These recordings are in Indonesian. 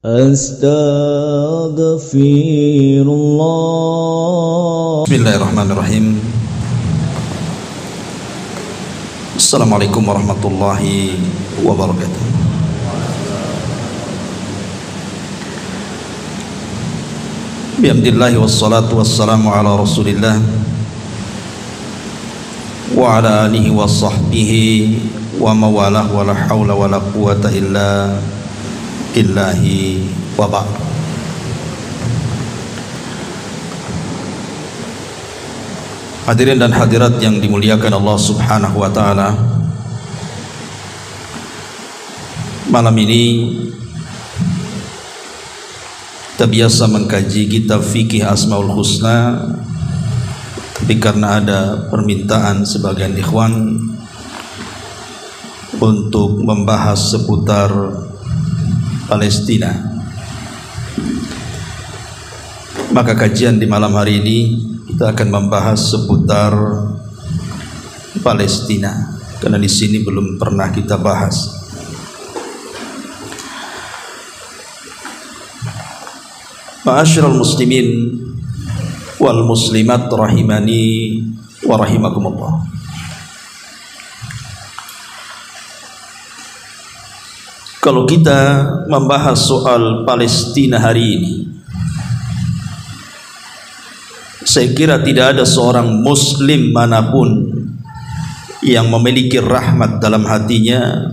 Astaghfirullah. Bismillahirrahmanirrahim. Assalamualaikum warahmatullahi wabarakatuh. Bihamdillahi wassalatu wassalamu ala rasulillah wa ala alihi wa sahbihi wa mawalah wa la hawla wa la quwata illa billahi wa ba'd. Hadirin dan hadirat yang dimuliakan Allah Subhanahu wa taala, malam ini kita biasa mengkaji kitab fikih Asmaul Husna, tapi karena ada permintaan sebagian ikhwan untuk membahas seputar Palestina, maka kajian di malam hari ini kita akan membahas seputar Palestina, karena di sini belum pernah kita bahas. Ma'asyiral muslimin wal muslimat rahimani wa rahimakumullah. Kalau kita membahas soal Palestina hari ini, saya kira tidak ada seorang muslim manapun yang memiliki rahmat dalam hatinya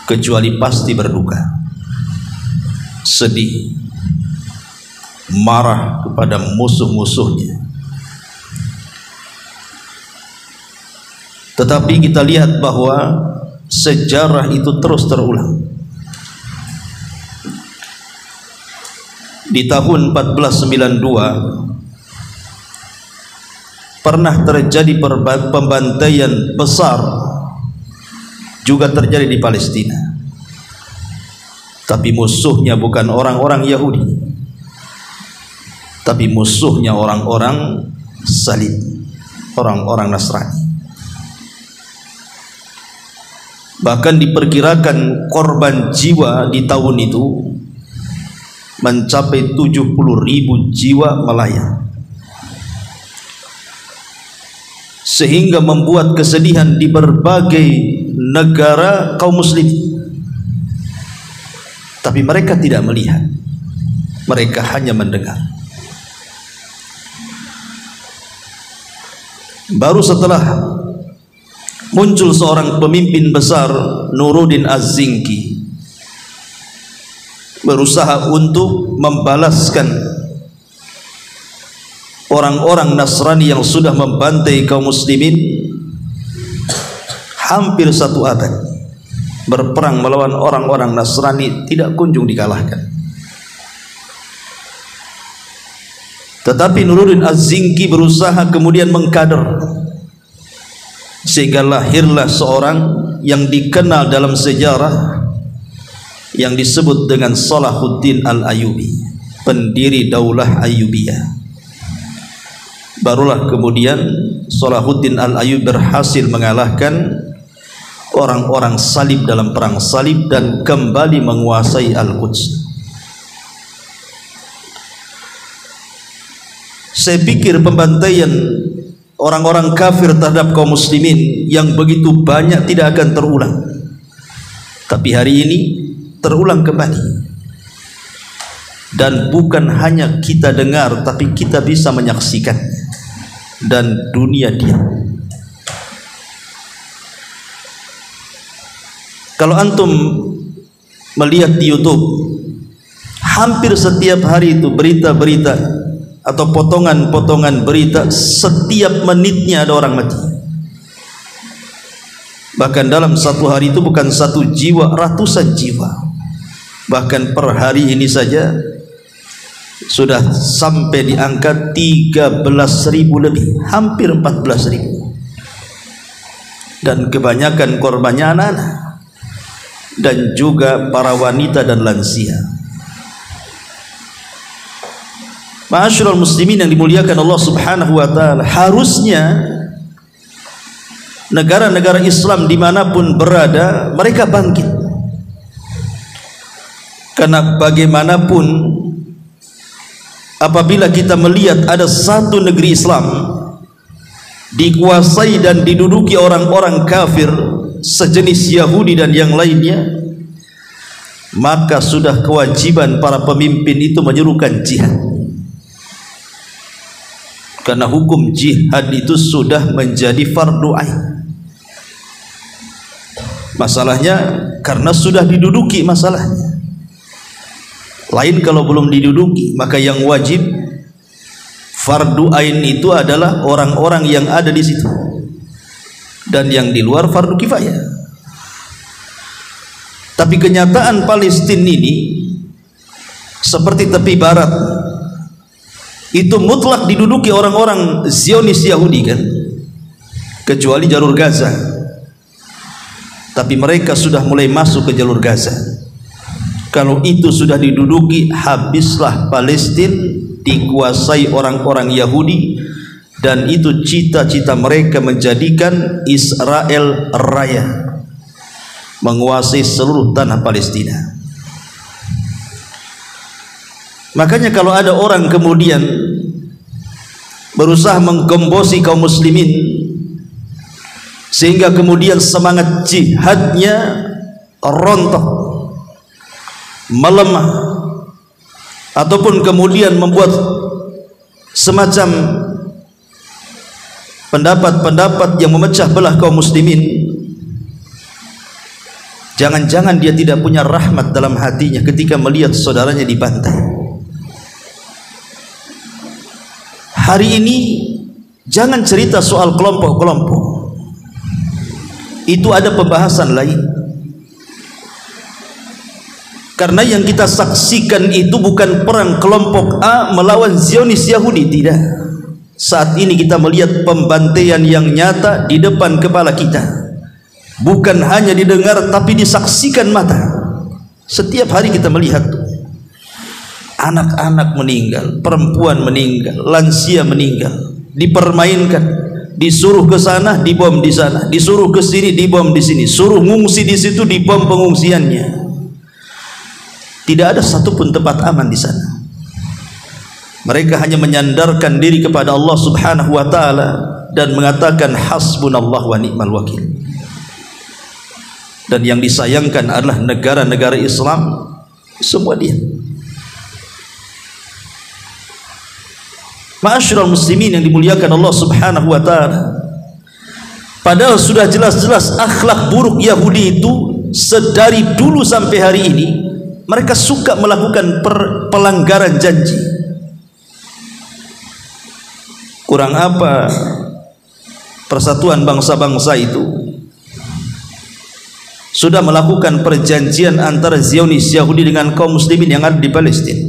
kecuali pasti berduka, sedih, marah kepada musuh-musuhnya. Tetapi kita lihat bahwa sejarah itu terus terulang. Di tahun 1492 pernah terjadi pembantaian besar juga terjadi di Palestina, tapi musuhnya bukan orang-orang Yahudi, tapi musuhnya orang-orang Salib, orang-orang Nasrani. Bahkan diperkirakan korban jiwa di tahun itu mencapai 70.000 jiwa melayang, sehingga membuat kesedihan di berbagai negara kaum muslim. Tapi mereka tidak melihat, mereka hanya mendengar. Baru setelah muncul seorang pemimpin besar, Nuruddin Az-Zinki, berusaha untuk membalaskan orang-orang Nasrani yang sudah membantai kaum muslimin hampir 1 abad, berperang melawan orang-orang Nasrani tidak kunjung dikalahkan. Tetapi Nuruddin Az-Zinki berusaha kemudian mengkader, sehingga lahirlah seorang yang dikenal dalam sejarah yang disebut dengan Salahuddin Al-Ayyubi, pendiri Daulah Ayyubiyah. Barulah kemudian Salahuddin Al-Ayyubi berhasil mengalahkan orang-orang Salib dalam perang Salib dan kembali menguasai Al-Quds. Saya pikir pembantaian orang-orang kafir terhadap kaum muslimin yang begitu banyak tidak akan terulang, tapi hari ini terulang kembali. Dan bukan hanya kita dengar, tapi kita bisa menyaksikan, dan dunia diam. Kalau antum melihat di YouTube, hampir setiap hari itu berita-berita atau potongan-potongan berita, setiap menitnya ada orang mati. Bahkan dalam satu hari itu bukan 1 jiwa, ratusan jiwa. Bahkan per hari ini saja sudah sampai di angka 13.000 lebih, hampir 14.000. Dan kebanyakan korbannya anak-anak dan juga para wanita dan lansia. Ma'asyiral muslimin yang dimuliakan Allah Subhanahu wa taala, harusnya negara-negara Islam dimanapun berada mereka bangkit, Karena bagaimanapun apabila kita melihat ada satu negeri Islam dikuasai dan diduduki orang-orang kafir sejenis Yahudi dan yang lainnya, maka sudah kewajiban para pemimpin itu menyerukan jihad. Karena hukum jihad itu sudah menjadi fardu ain. Masalahnya karena sudah diduduki masalahnya. Lain kalau belum diduduki, maka yang wajib fardu ain itu adalah orang-orang yang ada di situ, dan yang di luar fardu kifayah. Tapi kenyataan Palestina ini seperti tepi barat itu mutlak diduduki orang-orang Zionis Yahudi kan, kecuali jalur Gaza. Tapi mereka sudah mulai masuk ke jalur Gaza. Kalau itu sudah diduduki, habislah Palestina dikuasai orang-orang Yahudi, dan itu cita-cita mereka menjadikan Israel Raya menguasai seluruh tanah Palestina. Makanya kalau ada orang kemudian berusaha menggembosi kaum muslimin sehingga kemudian semangat jihadnya rontok, melemah, ataupun kemudian membuat semacam pendapat-pendapat yang memecah belah kaum muslimin, jangan-jangan dia tidak punya rahmat dalam hatinya ketika melihat saudaranya dibantai. Hari ini jangan cerita soal kelompok-kelompok, itu ada pembahasan lain. Karena yang kita saksikan itu bukan perang kelompok A melawan Zionis Yahudi, tidak. Saat ini kita melihat pembantaian yang nyata di depan kepala kita, bukan hanya didengar tapi disaksikan mata. Setiap hari kita melihat anak-anak meninggal, perempuan meninggal, lansia meninggal, dipermainkan, disuruh ke sana dibom di sana, disuruh ke sini dibom di sini, suruh ngungsi di situ dibom pengungsiannya. Tidak ada satupun tempat aman di sana. Mereka hanya menyandarkan diri kepada Allah Subhanahu wa taala dan mengatakan hasbunallah wa ni'mal wakil. Dan yang disayangkan adalah negara-negara Islam semua diam. Ma'asyiral muslimin yang dimuliakan Allah Subhanahu wa taala, padahal sudah jelas-jelas akhlak buruk Yahudi itu sedari dulu sampai hari ini. Mereka suka melakukan pelanggaran janji. Kurang apa persatuan bangsa-bangsa itu sudah melakukan perjanjian antara Zionis Yahudi dengan kaum muslimin yang ada di Palestina.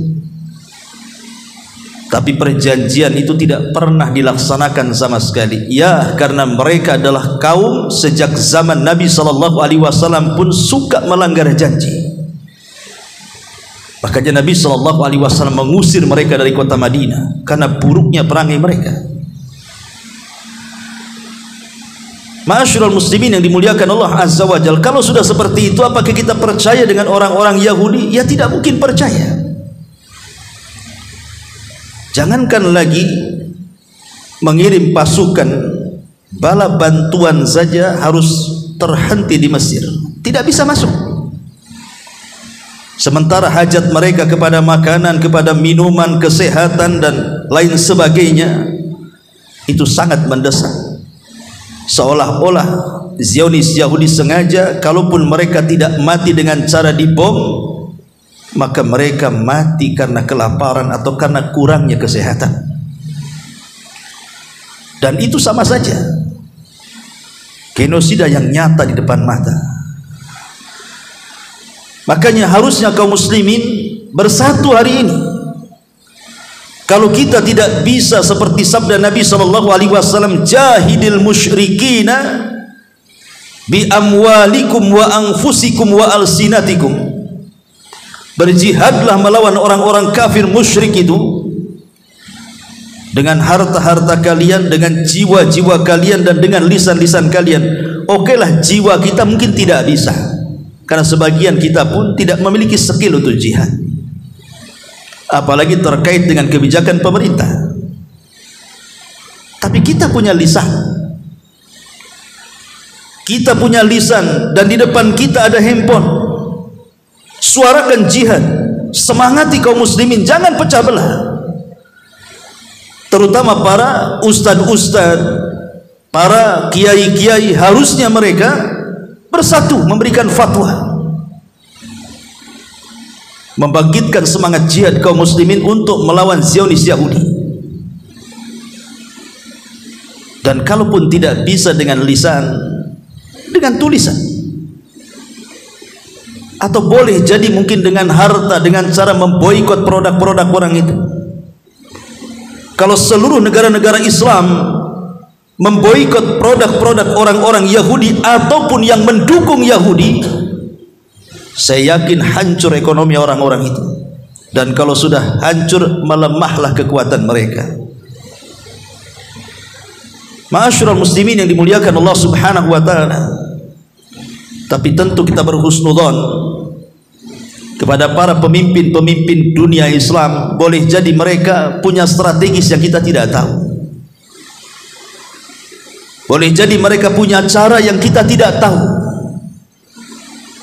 Tapi perjanjian itu tidak pernah dilaksanakan sama sekali. Ya, karena mereka adalah kaum sejak zaman Nabi SAW pun suka melanggar janji. Makanya Nabi SAW mengusir mereka dari kota Madinah karena buruknya perangai mereka. Ma'asyiral muslimin yang dimuliakan Allah Azza wa Jalla, kalau sudah seperti itu, apakah kita percaya dengan orang-orang Yahudi? Ya tidak mungkin percaya. Jangankan lagi mengirim pasukan, bala bantuan saja harus terhenti di Mesir, tidak bisa masuk. Sementara hajat mereka kepada makanan, kepada minuman, kesehatan dan lain sebagainya itu sangat mendesak. Seolah-olah Zionis Yahudi sengaja, kalaupun mereka tidak mati dengan cara dibom, maka mereka mati karena kelaparan atau karena kurangnya kesehatan. Dan itu sama saja genosida yang nyata di depan mata. Makanya harusnya kaum muslimin bersatu hari ini. Kalau kita tidak bisa seperti sabda Nabi SAW, jahidil musyrikina bi amwalikum wa anfusikum wa alsinatikum, berjihadlah melawan orang-orang kafir musyrik itu dengan harta-harta kalian, dengan jiwa-jiwa kalian, dan dengan lisan-lisan kalian. Okelah jiwa kita mungkin tidak bisa, Karena sebagian kita pun tidak memiliki skill untuk jihad, apalagi terkait dengan kebijakan pemerintah. Tapi kita punya lisan, dan di depan kita ada handphone. Suarakan jihad, semangati kaum muslimin, jangan pecah belah. Terutama para ustad-ustad, para kiai-kiai, harusnya mereka bersatu memberikan fatwa, membangkitkan semangat jihad kaum muslimin untuk melawan Zionis Yahudi. Dan kalaupun tidak bisa dengan lisan, dengan tulisan, atau boleh jadi mungkin dengan harta, dengan cara memboikot produk-produk orang itu. Kalau seluruh negara-negara Islam memboikot produk-produk orang-orang Yahudi ataupun yang mendukung Yahudi, saya yakin hancur ekonomi orang-orang itu. Dan kalau sudah hancur, melemahlah kekuatan mereka. Ma'asyiral muslimin yang dimuliakan Allah Subhanahu wa taala. Tapi tentu kita berhusnudzon kepada para pemimpin-pemimpin dunia Islam. Boleh jadi mereka punya strategis yang kita tidak tahu. Boleh jadi mereka punya cara yang kita tidak tahu.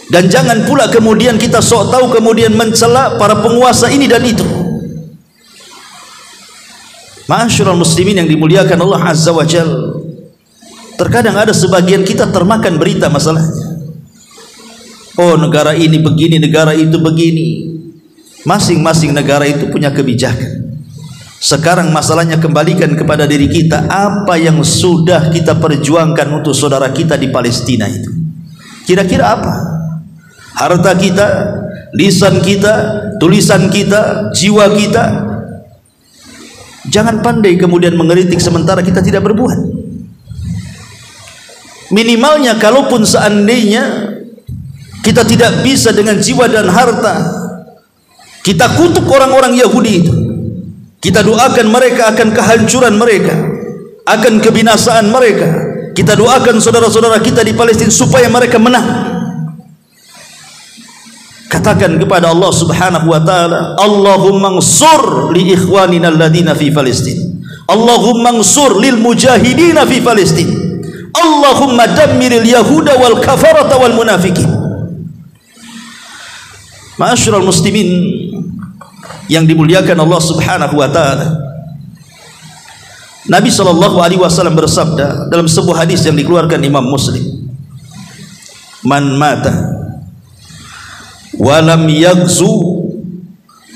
Dan jangan pula kemudian kita sok tahu kemudian mencela para penguasa ini dan itu. Ma'asyiral muslimin yang dimuliakan Allah Azza wa Jalla. Terkadang ada sebagian kita termakan berita masalahnya. Oh, negara ini begini, negara itu begini. Masing-masing negara itu punya kebijakan. Sekarang masalahnya kembalikan kepada diri kita. Apa yang sudah kita perjuangkan untuk saudara kita di Palestina itu, kira-kira apa? Harta kita, lisan kita, tulisan kita, jiwa kita. Jangan pandai kemudian mengeritik sementara kita tidak berbuat. Minimalnya kalaupun seandainya kita tidak bisa dengan jiwa dan harta, kita kutuk orang-orang Yahudi itu. Kita doakan mereka akan kehancuran mereka, akan kebinasaan mereka. Kita doakan saudara-saudara kita di Palestina supaya mereka menang. Katakan kepada Allah Subhanahu wa taala, Allahumma ansur li ikhwanina alladhina fi Palestin. Allahumma ansur lil mujahidina fi Palestin. Allahumma dammiril yahuda wal kafarata wal munafikin. Ma'asyiral muslimin yang dimuliakan Allah Subhanahu wa taala. Nabi sallallahu alaihi wasallam bersabda dalam sebuah hadis yang dikeluarkan Imam Muslim, "Man mata wa lam yaghzu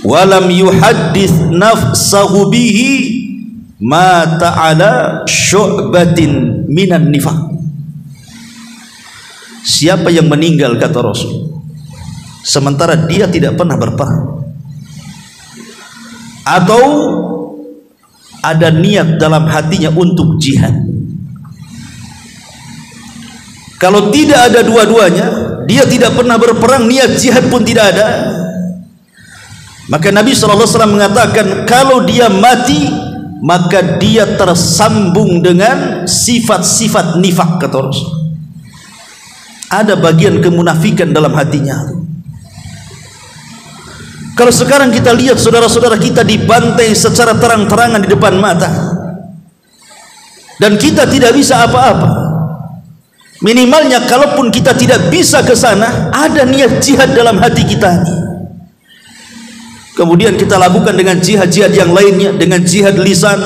wa lam yuhaddits nafsahu bihi mata ala syu'batin minan nifaq." Siapa yang meninggal, kata Rasul, sementara dia tidak pernah berperang, atau ada niat dalam hatinya untuk jihad. Kalau tidak ada dua-duanya, dia tidak pernah berperang, niat jihad pun tidak ada, maka Nabi SAW mengatakan kalau dia mati, maka dia tersambung dengan sifat-sifat nifak, kata Rasul. Ada bagian kemunafikan dalam hatinya. Kalau sekarang kita lihat saudara-saudara kita dibantai secara terang-terangan di depan mata, dan kita tidak bisa apa-apa, minimalnya kalaupun kita tidak bisa ke sana, ada niat jihad dalam hati kita ini. Kemudian kita lakukan dengan jihad-jihad yang lainnya, dengan jihad lisan,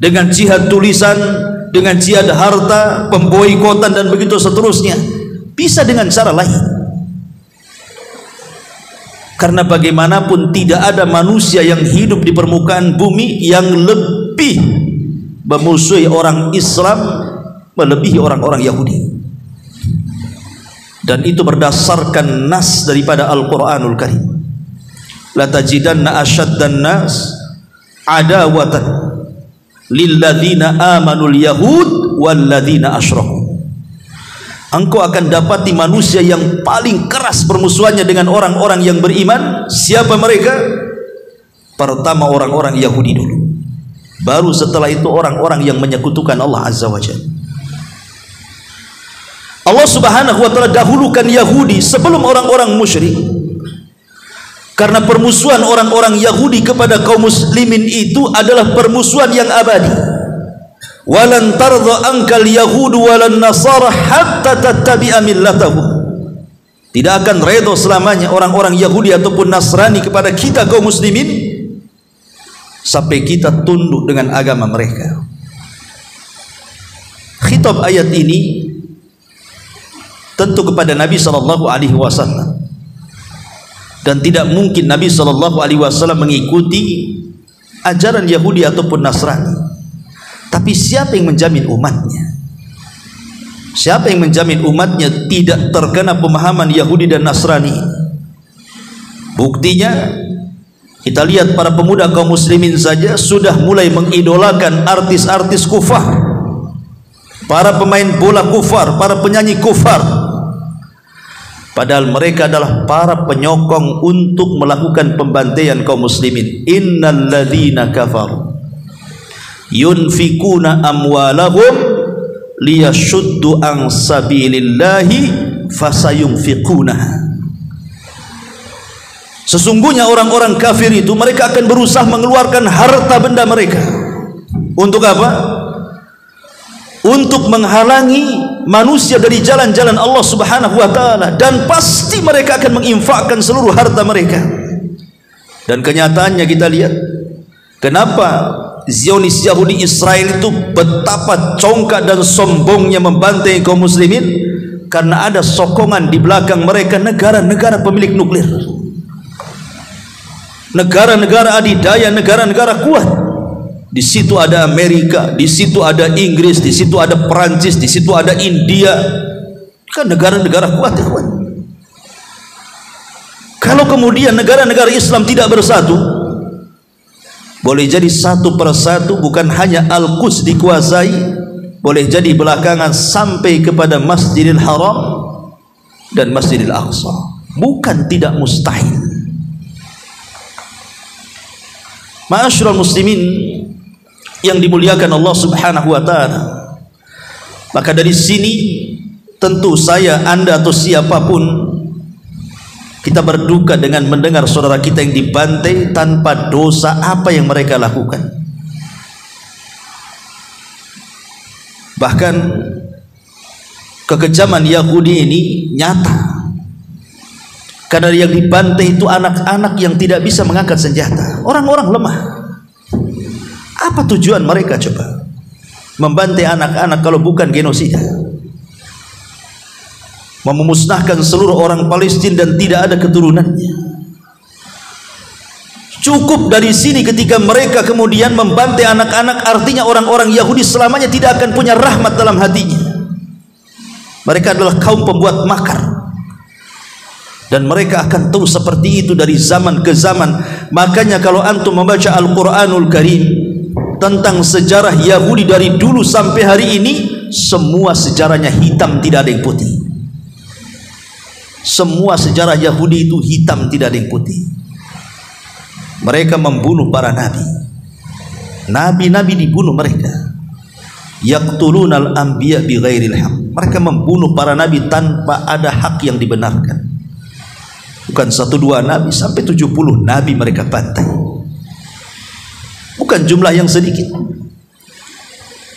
dengan jihad tulisan, dengan jihad harta, pemboikotan dan begitu seterusnya. Bisa dengan cara lain. Karena bagaimanapun tidak ada manusia yang hidup di permukaan bumi yang lebih memusuhi orang Islam melebihi orang-orang Yahudi. Dan itu berdasarkan nas daripada Al-Quranul Karim. La tajidanna asyaddan nas adawatan lilladzina amanul yahud walladzina asyraku. Engkau akan dapati manusia yang paling keras permusuhannya dengan orang-orang yang beriman. Siapa mereka? Pertama orang-orang Yahudi dulu, baru setelah itu orang-orang yang menyekutukan Allah Azza wa Jalla. Allah Subhanahu wa taala dahulukan Yahudi sebelum orang-orang musyrik, karena permusuhan orang-orang Yahudi kepada kaum muslimin itu adalah permusuhan yang abadi. Walan tardha ankal yahudu walan nasara hatta tattabi'a millatahum. Tidak akan redha selamanya orang-orang Yahudi ataupun Nasrani kepada kita kaum muslimin sampai kita tunduk dengan agama mereka. Khitab ayat ini tentu kepada Nabi sallallahu alaihi wasallam, dan tidak mungkin Nabi sallallahu alaihi wasallam mengikuti ajaran Yahudi ataupun Nasrani. Tapi siapa yang menjamin umatnya? Siapa yang menjamin umatnya tidak terkena pemahaman Yahudi dan Nasrani? Buktinya kita lihat para pemuda kaum muslimin saja sudah mulai mengidolakan artis-artis kufar, para pemain bola kufar, para penyanyi kufar, padahal mereka adalah para penyokong untuk melakukan pembantaian kaum muslimin. Innal ladzina kafaru yunfikuna amwalahum liyashuddu an sabilillahi fasayunfiquna. Sesungguhnya orang-orang kafir itu mereka akan berusaha mengeluarkan harta benda mereka untuk apa? Untuk menghalangi manusia dari jalan-jalan Allah Subhanahu wa taala, dan pasti mereka akan menginfakkan seluruh harta mereka. Dan kenyataannya kita lihat kenapa Zionis Yahudi Israel itu betapa congkak dan sombongnya membantai kaum muslimin, karena ada sokongan di belakang mereka negara-negara pemilik nuklir, negara-negara adidaya, negara-negara kuat. Di situ ada Amerika, di situ ada Inggris, di situ ada Perancis, di situ ada India. Kan negara-negara kuat ya kawan. Kalau kemudian negara-negara Islam tidak bersatu, boleh jadi satu persatu bukan hanya Al-Quds dikuasai, boleh jadi belakangan sampai kepada Masjidil Haram dan Masjidil Aqsa. Bukan tidak mustahil. Ma'asyiral muslimin yang dimuliakan Allah Subhanahu wa taala, maka dari sini tentu saya, Anda atau siapapun, kita berduka dengan mendengar saudara kita yang dibantai tanpa dosa apa yang mereka lakukan. Bahkan kekejaman Yahudi ini nyata, karena yang dibantai itu anak-anak yang tidak bisa mengangkat senjata, orang-orang lemah. Apa tujuan mereka coba membantai anak-anak kalau bukan genosida? Memusnahkan seluruh orang Palestina dan tidak ada keturunannya. Cukup dari sini ketika mereka kemudian membantai anak-anak, artinya orang-orang Yahudi selamanya tidak akan punya rahmat dalam hatinya. Mereka adalah kaum pembuat makar, dan mereka akan terus seperti itu dari zaman ke zaman. Makanya kalau antum membaca Al-Quranul Karim tentang sejarah Yahudi dari dulu sampai hari ini, semua sejarahnya hitam, tidak ada yang putih. Semua sejarah Yahudi itu hitam, tidak ada yang putih. Mereka membunuh para nabi, nabi-nabi dibunuh mereka. Yaqtulunal anbiya bighairil haq. Mereka membunuh para nabi tanpa ada hak yang dibenarkan. Bukan 1-2 nabi, sampai 70 nabi mereka bantai. Bukan jumlah yang sedikit.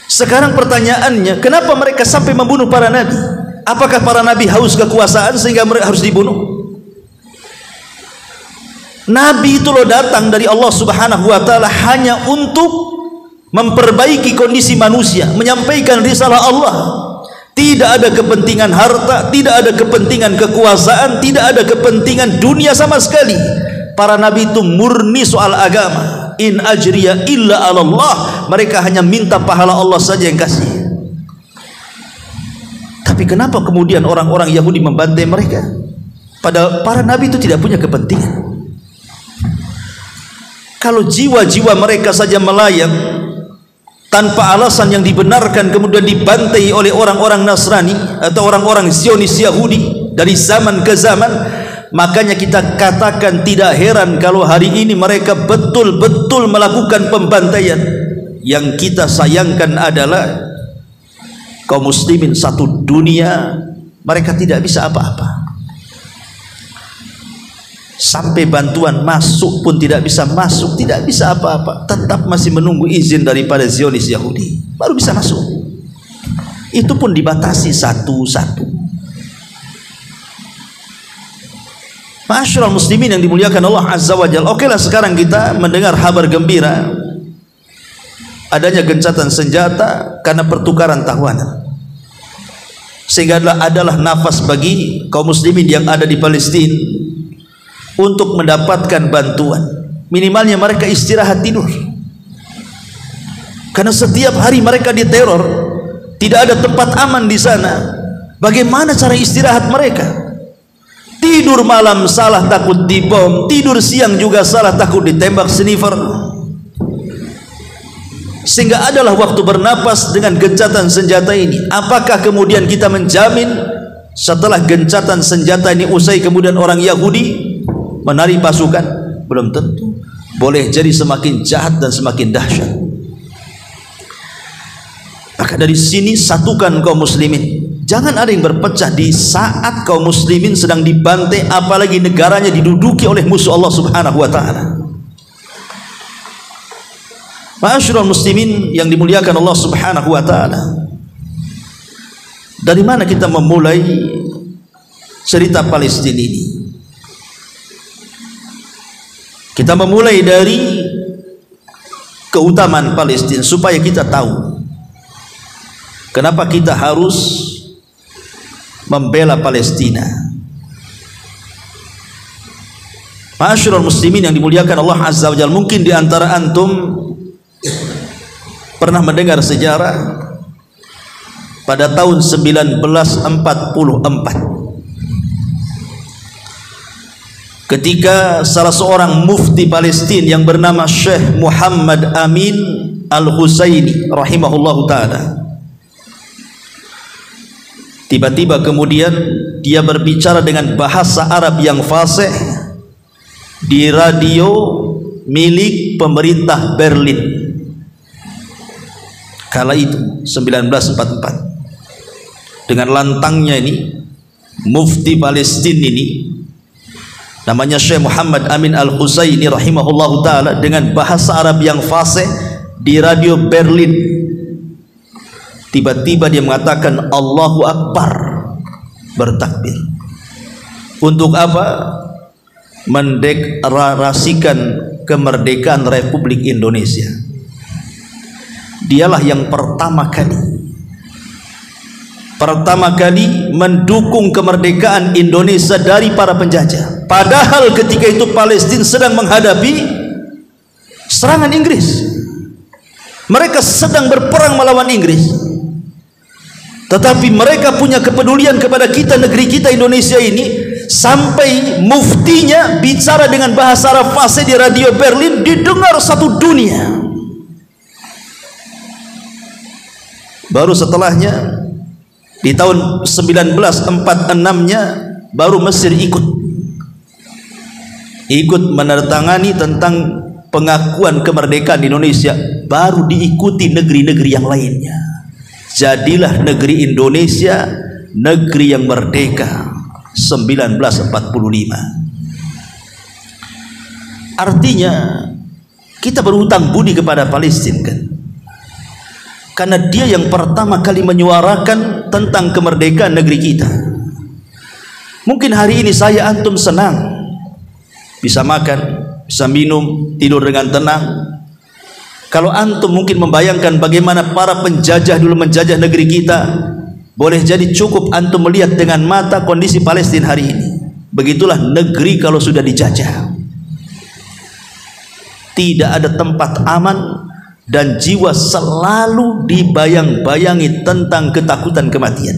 Sekarang pertanyaannya, kenapa mereka sampai membunuh para nabi? Apakah para nabi haus kekuasaan sehingga mereka harus dibunuh? Nabi itu loh datang dari Allah Subhanahu wa taala hanya untuk memperbaiki kondisi manusia, menyampaikan risalah Allah. Tidak ada kepentingan harta, tidak ada kepentingan kekuasaan, tidak ada kepentingan dunia sama sekali. Para nabi itu murni soal agama. In ajriya illa 'ala Allah. Mereka hanya minta pahala Allah saja yang kasih. Tapi kenapa kemudian orang-orang Yahudi membantai mereka? Padahal para nabi itu tidak punya kepentingan. Kalau jiwa-jiwa mereka saja melayang tanpa alasan yang dibenarkan, kemudian dibantai oleh orang-orang Nasrani atau orang-orang Zionis Yahudi dari zaman ke zaman, makanya kita katakan tidak heran kalau hari ini mereka betul-betul melakukan pembantaian. Yang kita sayangkan adalah kaum muslimin satu dunia mereka tidak bisa apa-apa. Sampai bantuan masuk pun tidak bisa masuk, tidak bisa apa-apa, tetap masih menunggu izin daripada Zionis Yahudi baru bisa masuk. Itu pun dibatasi satu-satu. Ma'asyiral muslimin yang dimuliakan Allah Azza wa Jalla. Oke lah, sekarang kita mendengar kabar gembira adanya gencatan senjata karena pertukaran tawanan, sehingga adalah nafas bagi kaum muslimin yang ada di Palestina untuk mendapatkan bantuan. Minimalnya mereka istirahat tidur, karena setiap hari mereka diteror, tidak ada tempat aman di sana. Bagaimana cara istirahat mereka? Tidur malam salah takut dibom, tidur siang juga salah takut ditembak sniper, sehingga adalah waktu bernapas dengan gencatan senjata ini. Apakah kemudian kita menjamin setelah gencatan senjata ini usai kemudian orang Yahudi menarik pasukan? Belum tentu. Boleh jadi semakin jahat dan semakin dahsyat. Maka dari sini satukan kaum muslimin. Jangan ada yang berpecah di saat kaum muslimin sedang dibantai, apalagi negaranya diduduki oleh musuh Allah Subhanahu wa taala. Ma'asyiral muslimin yang dimuliakan Allah Subhanahu wa taala. Dari mana kita memulai cerita Palestina ini? Kita memulai dari keutamaan Palestina supaya kita tahu kenapa kita harus membela Palestina. Ma'asyiral muslimin yang dimuliakan Allah Azza wa Jalla, mungkin di antara antum pernah mendengar sejarah pada tahun 1944 ketika salah seorang mufti Palestina yang bernama Syekh Muhammad Amin Al-Husaini rahimahullahu ta'ala, tiba-tiba kemudian dia berbicara dengan bahasa Arab yang fasih di radio milik pemerintah Berlin kala itu 1944. Dengan lantangnya ini mufti Palestina ini namanya Syekh Muhammad Amin Al-Husaini rahimahullahu ta'ala, dengan bahasa Arab yang fasih di radio Berlin, tiba-tiba dia mengatakan Allahu Akbar, bertakbir. Untuk apa? Mendeklarasikan kemerdekaan Republik Indonesia. Dialah yang pertama kali mendukung kemerdekaan Indonesia dari para penjajah. Padahal ketika itu Palestina sedang menghadapi serangan Inggris. Mereka sedang berperang melawan Inggris. Tetapi mereka punya kepedulian kepada kita, negeri kita Indonesia ini, sampai muftinya bicara dengan bahasa Arab fasih di radio Berlin, didengar satu dunia. Baru setelahnya di tahun 1946-nya baru Mesir ikut menandatangani tentang pengakuan kemerdekaan Indonesia, baru diikuti negeri-negeri yang lainnya. Jadilah negeri Indonesia negeri yang merdeka 1945. Artinya kita berhutang budi kepada Palestina kan? Karena dia yang pertama kali menyuarakan tentang kemerdekaan negeri kita. Mungkin hari ini saya antum senang, bisa makan, bisa minum, tidur dengan tenang. Kalau antum mungkin membayangkan bagaimana para penjajah dulu menjajah negeri kita, boleh jadi cukup antum melihat dengan mata kondisi Palestina hari ini. Begitulah negeri kalau sudah dijajah. Tidak ada tempat aman, dan jiwa selalu dibayang-bayangi tentang ketakutan kematian.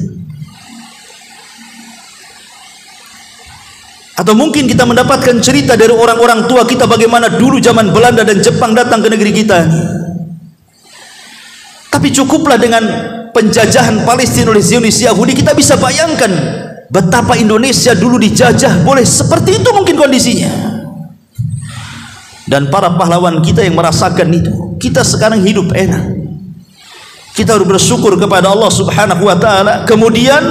Atau mungkin kita mendapatkan cerita dari orang-orang tua kita bagaimana dulu zaman Belanda dan Jepang datang ke negeri kita. Tapi cukuplah dengan penjajahan Palestina oleh Zionis Yahudi, kita bisa bayangkan betapa Indonesia dulu dijajah. Boleh seperti itu mungkin kondisinya. Dan para pahlawan kita yang merasakan itu, kita sekarang hidup enak. Kita harus bersyukur kepada Allah Subhanahu wa ta'ala. Kemudian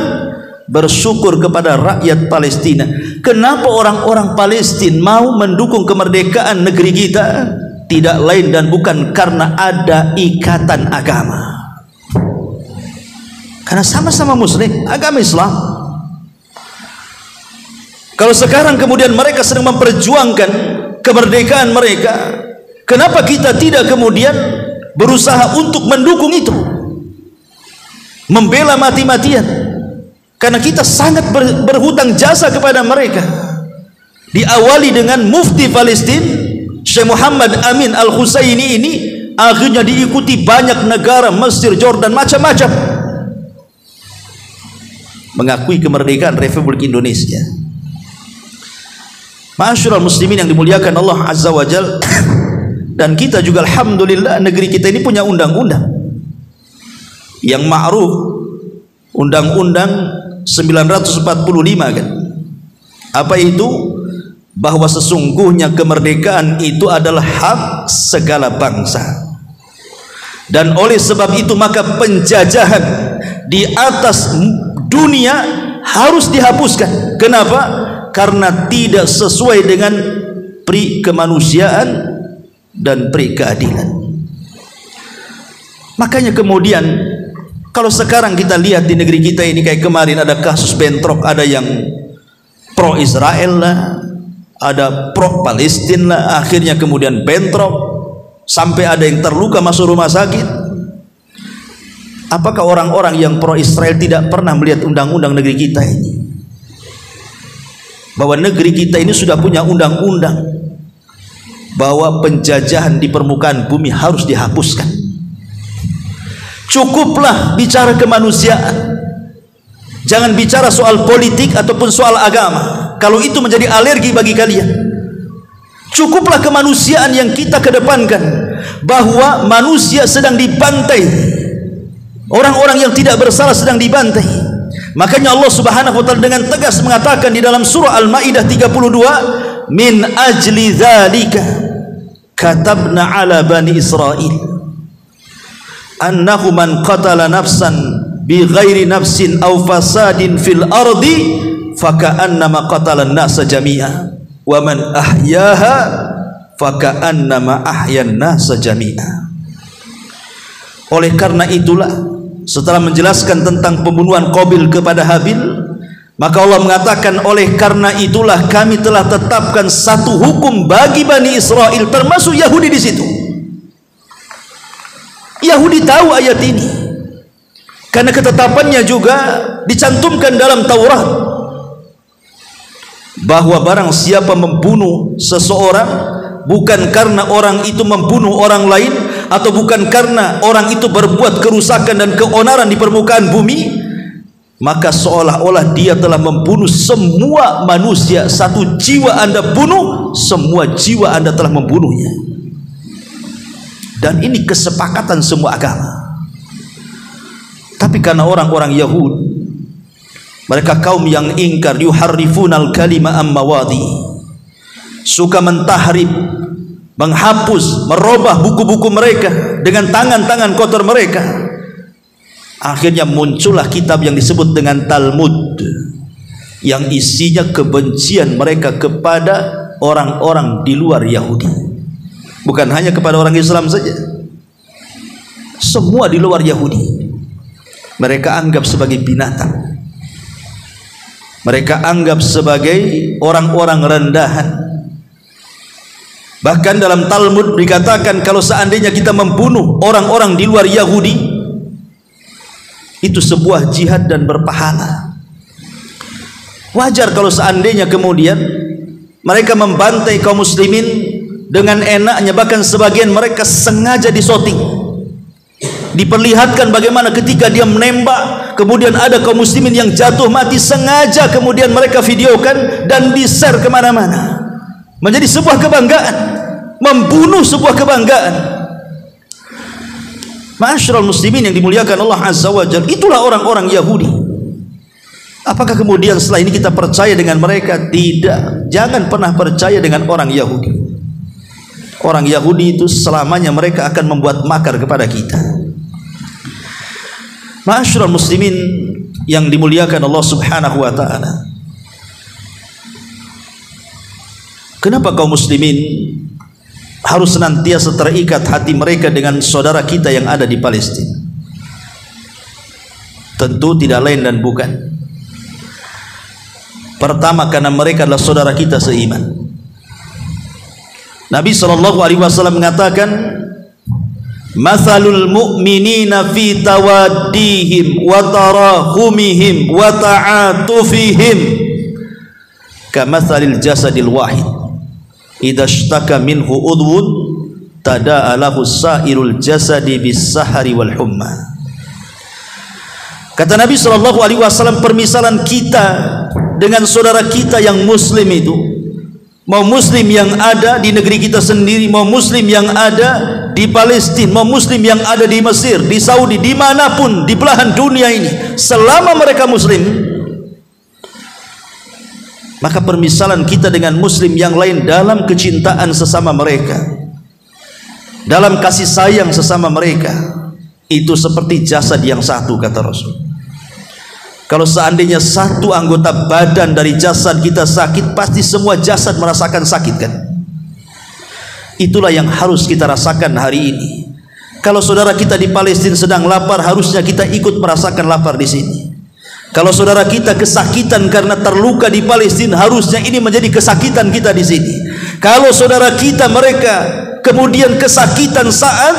bersyukur kepada rakyat Palestina. Kenapa orang-orang Palestina mau mendukung kemerdekaan negeri kita? Tidak lain dan bukan karena ada ikatan agama, karena sama-sama muslim, agama Islam. Kalau sekarang kemudian mereka sedang memperjuangkan kemerdekaan mereka, kenapa kita tidak kemudian berusaha untuk mendukung itu, membela mati-matian? Karena kita sangat berhutang jasa kepada mereka. Diawali dengan mufti Palestina Syekh Muhammad Amin Al-Husaini ini, akhirnya diikuti banyak negara, Mesir, Jordan, macam-macam, mengakui kemerdekaan Republik Indonesia. Ma'asyiral muslimin yang dimuliakan Allah Azza wa Jalla. Dan kita juga alhamdulillah negeri kita ini punya undang-undang yang ma'ruf, Undang-Undang 945 kan. Apa itu? Bahwa sesungguhnya kemerdekaan itu adalah hak segala bangsa, dan oleh sebab itu maka penjajahan di atas dunia harus dihapuskan. Kenapa? Karena tidak sesuai dengan pri kemanusiaan dan pri keadilan. Makanya kemudian kalau sekarang kita lihat di negeri kita ini, kayak kemarin ada kasus bentrok, ada yang pro Israel lah, ada pro Palestina lah, akhirnya kemudian bentrok sampai ada yang terluka masuk rumah sakit. Apakah orang-orang yang pro Israel tidak pernah melihat undang-undang negeri kita ini? Bahwa negeri kita ini sudah punya undang-undang bahwa penjajahan di permukaan bumi harus dihapuskan. Cukuplah bicara kemanusiaan, jangan bicara soal politik ataupun soal agama. Kalau itu menjadi alergi bagi kalian, cukuplah kemanusiaan yang kita kedepankan, bahwa manusia sedang dibantai, orang-orang yang tidak bersalah sedang dibantai. Makanya Allah Subhanahu wa taala dengan tegas mengatakan di dalam surah Al-Maidah 32, min ajli dzalika katabna ala bani Israil annahu man qatala nafsan bi ghairi nafsin aw fasadin fil ardi faka'annama qatala an-nasa jami'a wa man ahyaha faka'annama ahyan nasa jami'a. Oleh karena itulah, setelah menjelaskan tentang pembunuhan Qabil kepada Habil, maka Allah mengatakan, oleh karena itulah kami telah tetapkan satu hukum bagi Bani Israel, termasuk Yahudi di situ. Yahudi tahu ayat ini karena ketetapannya juga dicantumkan dalam Taurat, bahwa barang siapa membunuh seseorang bukan karena orang itu membunuh orang lain, atau bukan karena orang itu berbuat kerusakan dan keonaran di permukaan bumi, maka seolah-olah dia telah membunuh semua manusia. Satu jiwa Anda bunuh, semua jiwa Anda telah membunuhnya. Dan ini kesepakatan semua agama. Tapi karena orang-orang Yahud, mereka kaum yang ingkar, yuharrifunal kalima am mawadi, suka mentahrif, menghapus, merubah buku-buku mereka dengan tangan-tangan kotor mereka. Akhirnya muncullah kitab yang disebut dengan Talmud, yang isinya kebencian mereka kepada orang-orang di luar Yahudi. Bukan hanya kepada orang Islam saja, semua di luar Yahudi mereka anggap sebagai binatang, mereka anggap sebagai orang-orang rendahan. Bahkan dalam Talmud dikatakan, kalau seandainya kita membunuh orang-orang di luar Yahudi, itu sebuah jihad dan berpahala. Wajar kalau seandainya kemudian mereka membantai kaum muslimin dengan enaknya, bahkan sebagian mereka sengaja disoting, diperlihatkan bagaimana ketika dia menembak kemudian ada kaum muslimin yang jatuh mati, sengaja kemudian mereka videokan dan di-share kemana-mana, menjadi sebuah kebanggaan, membunuh sebuah kebanggaan. Ma'asyiral muslimin yang dimuliakan Allah Azza wa Jalla, itulah orang-orang Yahudi. Apakah kemudian setelah ini kita percaya dengan mereka? Tidak. Jangan pernah percaya dengan orang Yahudi. Orang Yahudi itu selamanya mereka akan membuat makar kepada kita. Ma'asyiral muslimin yang dimuliakan Allah Subhanahu wa taala. Kenapa kaum muslimin harus senantiasa terikat hati mereka dengan saudara kita yang ada di Palestina? Tentu tidak lain dan bukan, pertama karena mereka adalah saudara kita seiman. Nabi SAW mengatakan, "Mathalul mu'minina fi tawaddihim wa tarahumihim wa ta'atufihim kamathalil jasadil wahid idza ishtaka minhu udwun tada'a lahu sa'irul jasadi bis sahari wal humma." Kata Nabi SAW, permisalan kita dengan saudara kita yang muslim itu, mau muslim yang ada di negeri kita sendiri, mau muslim yang ada di Palestina, mau muslim yang ada di Mesir, di Saudi, dimanapun di belahan dunia ini, selama mereka muslim, maka permisalan kita dengan muslim yang lain dalam kecintaan sesama mereka, dalam kasih sayang sesama mereka, itu seperti jasad yang satu, kata Rasul. Kalau seandainya satu anggota badan dari jasad kita sakit, pasti semua jasad merasakan sakit, kan? Itulah yang harus kita rasakan hari ini. Kalau saudara kita di Palestina sedang lapar, harusnya kita ikut merasakan lapar di sini. Kalau saudara kita kesakitan karena terluka di Palestina, harusnya ini menjadi kesakitan kita di sini. Kalau saudara kita mereka kemudian kesakitan saat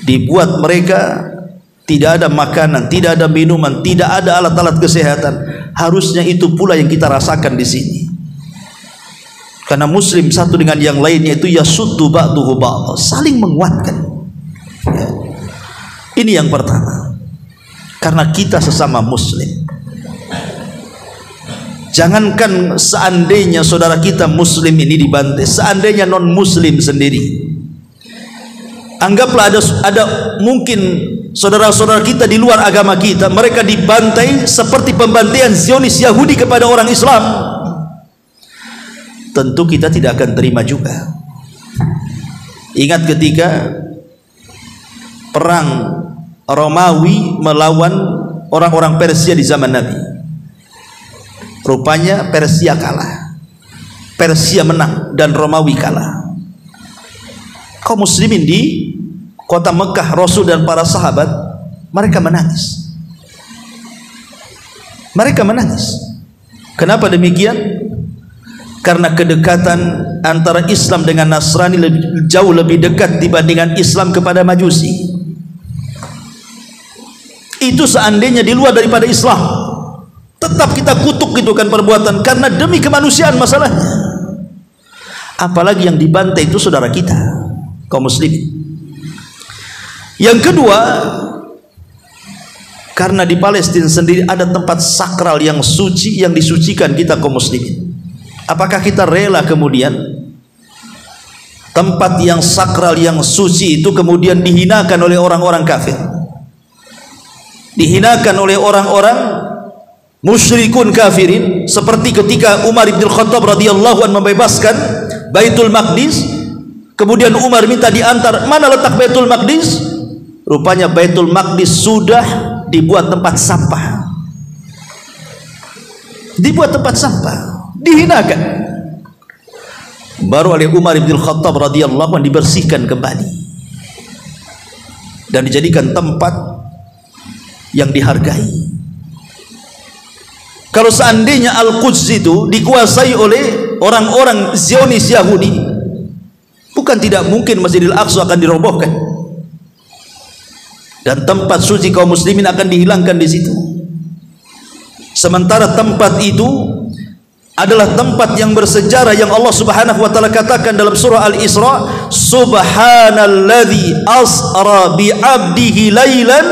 dibuat mereka tidak ada makanan, tidak ada minuman, tidak ada alat-alat kesehatan, harusnya itu pula yang kita rasakan di sini. Karena muslim satu dengan yang lainnya itu yasuddu ba'duhu ba'd, saling menguatkan. Ya. Ini yang pertama. Karena kita sesama muslim. Jangankan seandainya saudara kita muslim ini dibantai, seandainya non muslim sendiri. Anggaplah ada mungkin saudara-saudara kita di luar agama kita, mereka dibantai seperti pembantaian Zionis Yahudi kepada orang Islam. Tentu kita tidak akan terima juga. Ingat ketika perang Romawi melawan orang-orang Persia di zaman Nabi, rupanya Persia kalah, Persia menang dan Romawi kalah. Kaum muslimin di kota Mekah, Rasul dan para sahabat, mereka menangis. Mereka menangis. Kenapa demikian? Karena kedekatan antara Islam dengan Nasrani jauh lebih dekat dibandingkan Islam kepada Majusi. Itu seandainya di luar daripada Islam, tetap kita kutuk gitu kan perbuatan, karena demi kemanusiaan masalahnya. Apalagi yang dibantai itu saudara kita, kaum muslimin. Yang kedua, karena di Palestina sendiri ada tempat sakral yang suci, yang disucikan kita kaum muslimin. Apakah kita rela kemudian tempat yang sakral yang suci itu kemudian dihinakan oleh orang-orang kafir, dihinakan oleh orang-orang musyrikun kafirin, seperti ketika Umar bin Khattab radhiyallahu anhu membebaskan Baitul Maqdis, kemudian Umar minta diantar, mana letak Baitul Maqdis? Rupanya Baitul Maqdis sudah dibuat tempat sampah, dibuat tempat sampah, dihinakan. Baru oleh Umar bin Khattab radhiyallahu anhu dibersihkan kembali dan dijadikan tempat yang dihargai. Kalau seandainya Al-Quds itu dikuasai oleh orang-orang Zionis Yahudi, bukan tidak mungkin Masjidil Aqsa akan dirobohkan dan tempat suci kaum muslimin akan dihilangkan di situ. Sementara tempat itu adalah tempat yang bersejarah yang Allah Subhanahu wa taala katakan dalam surah Al-Isra, subhanalladzi asra bi 'abdihi lailan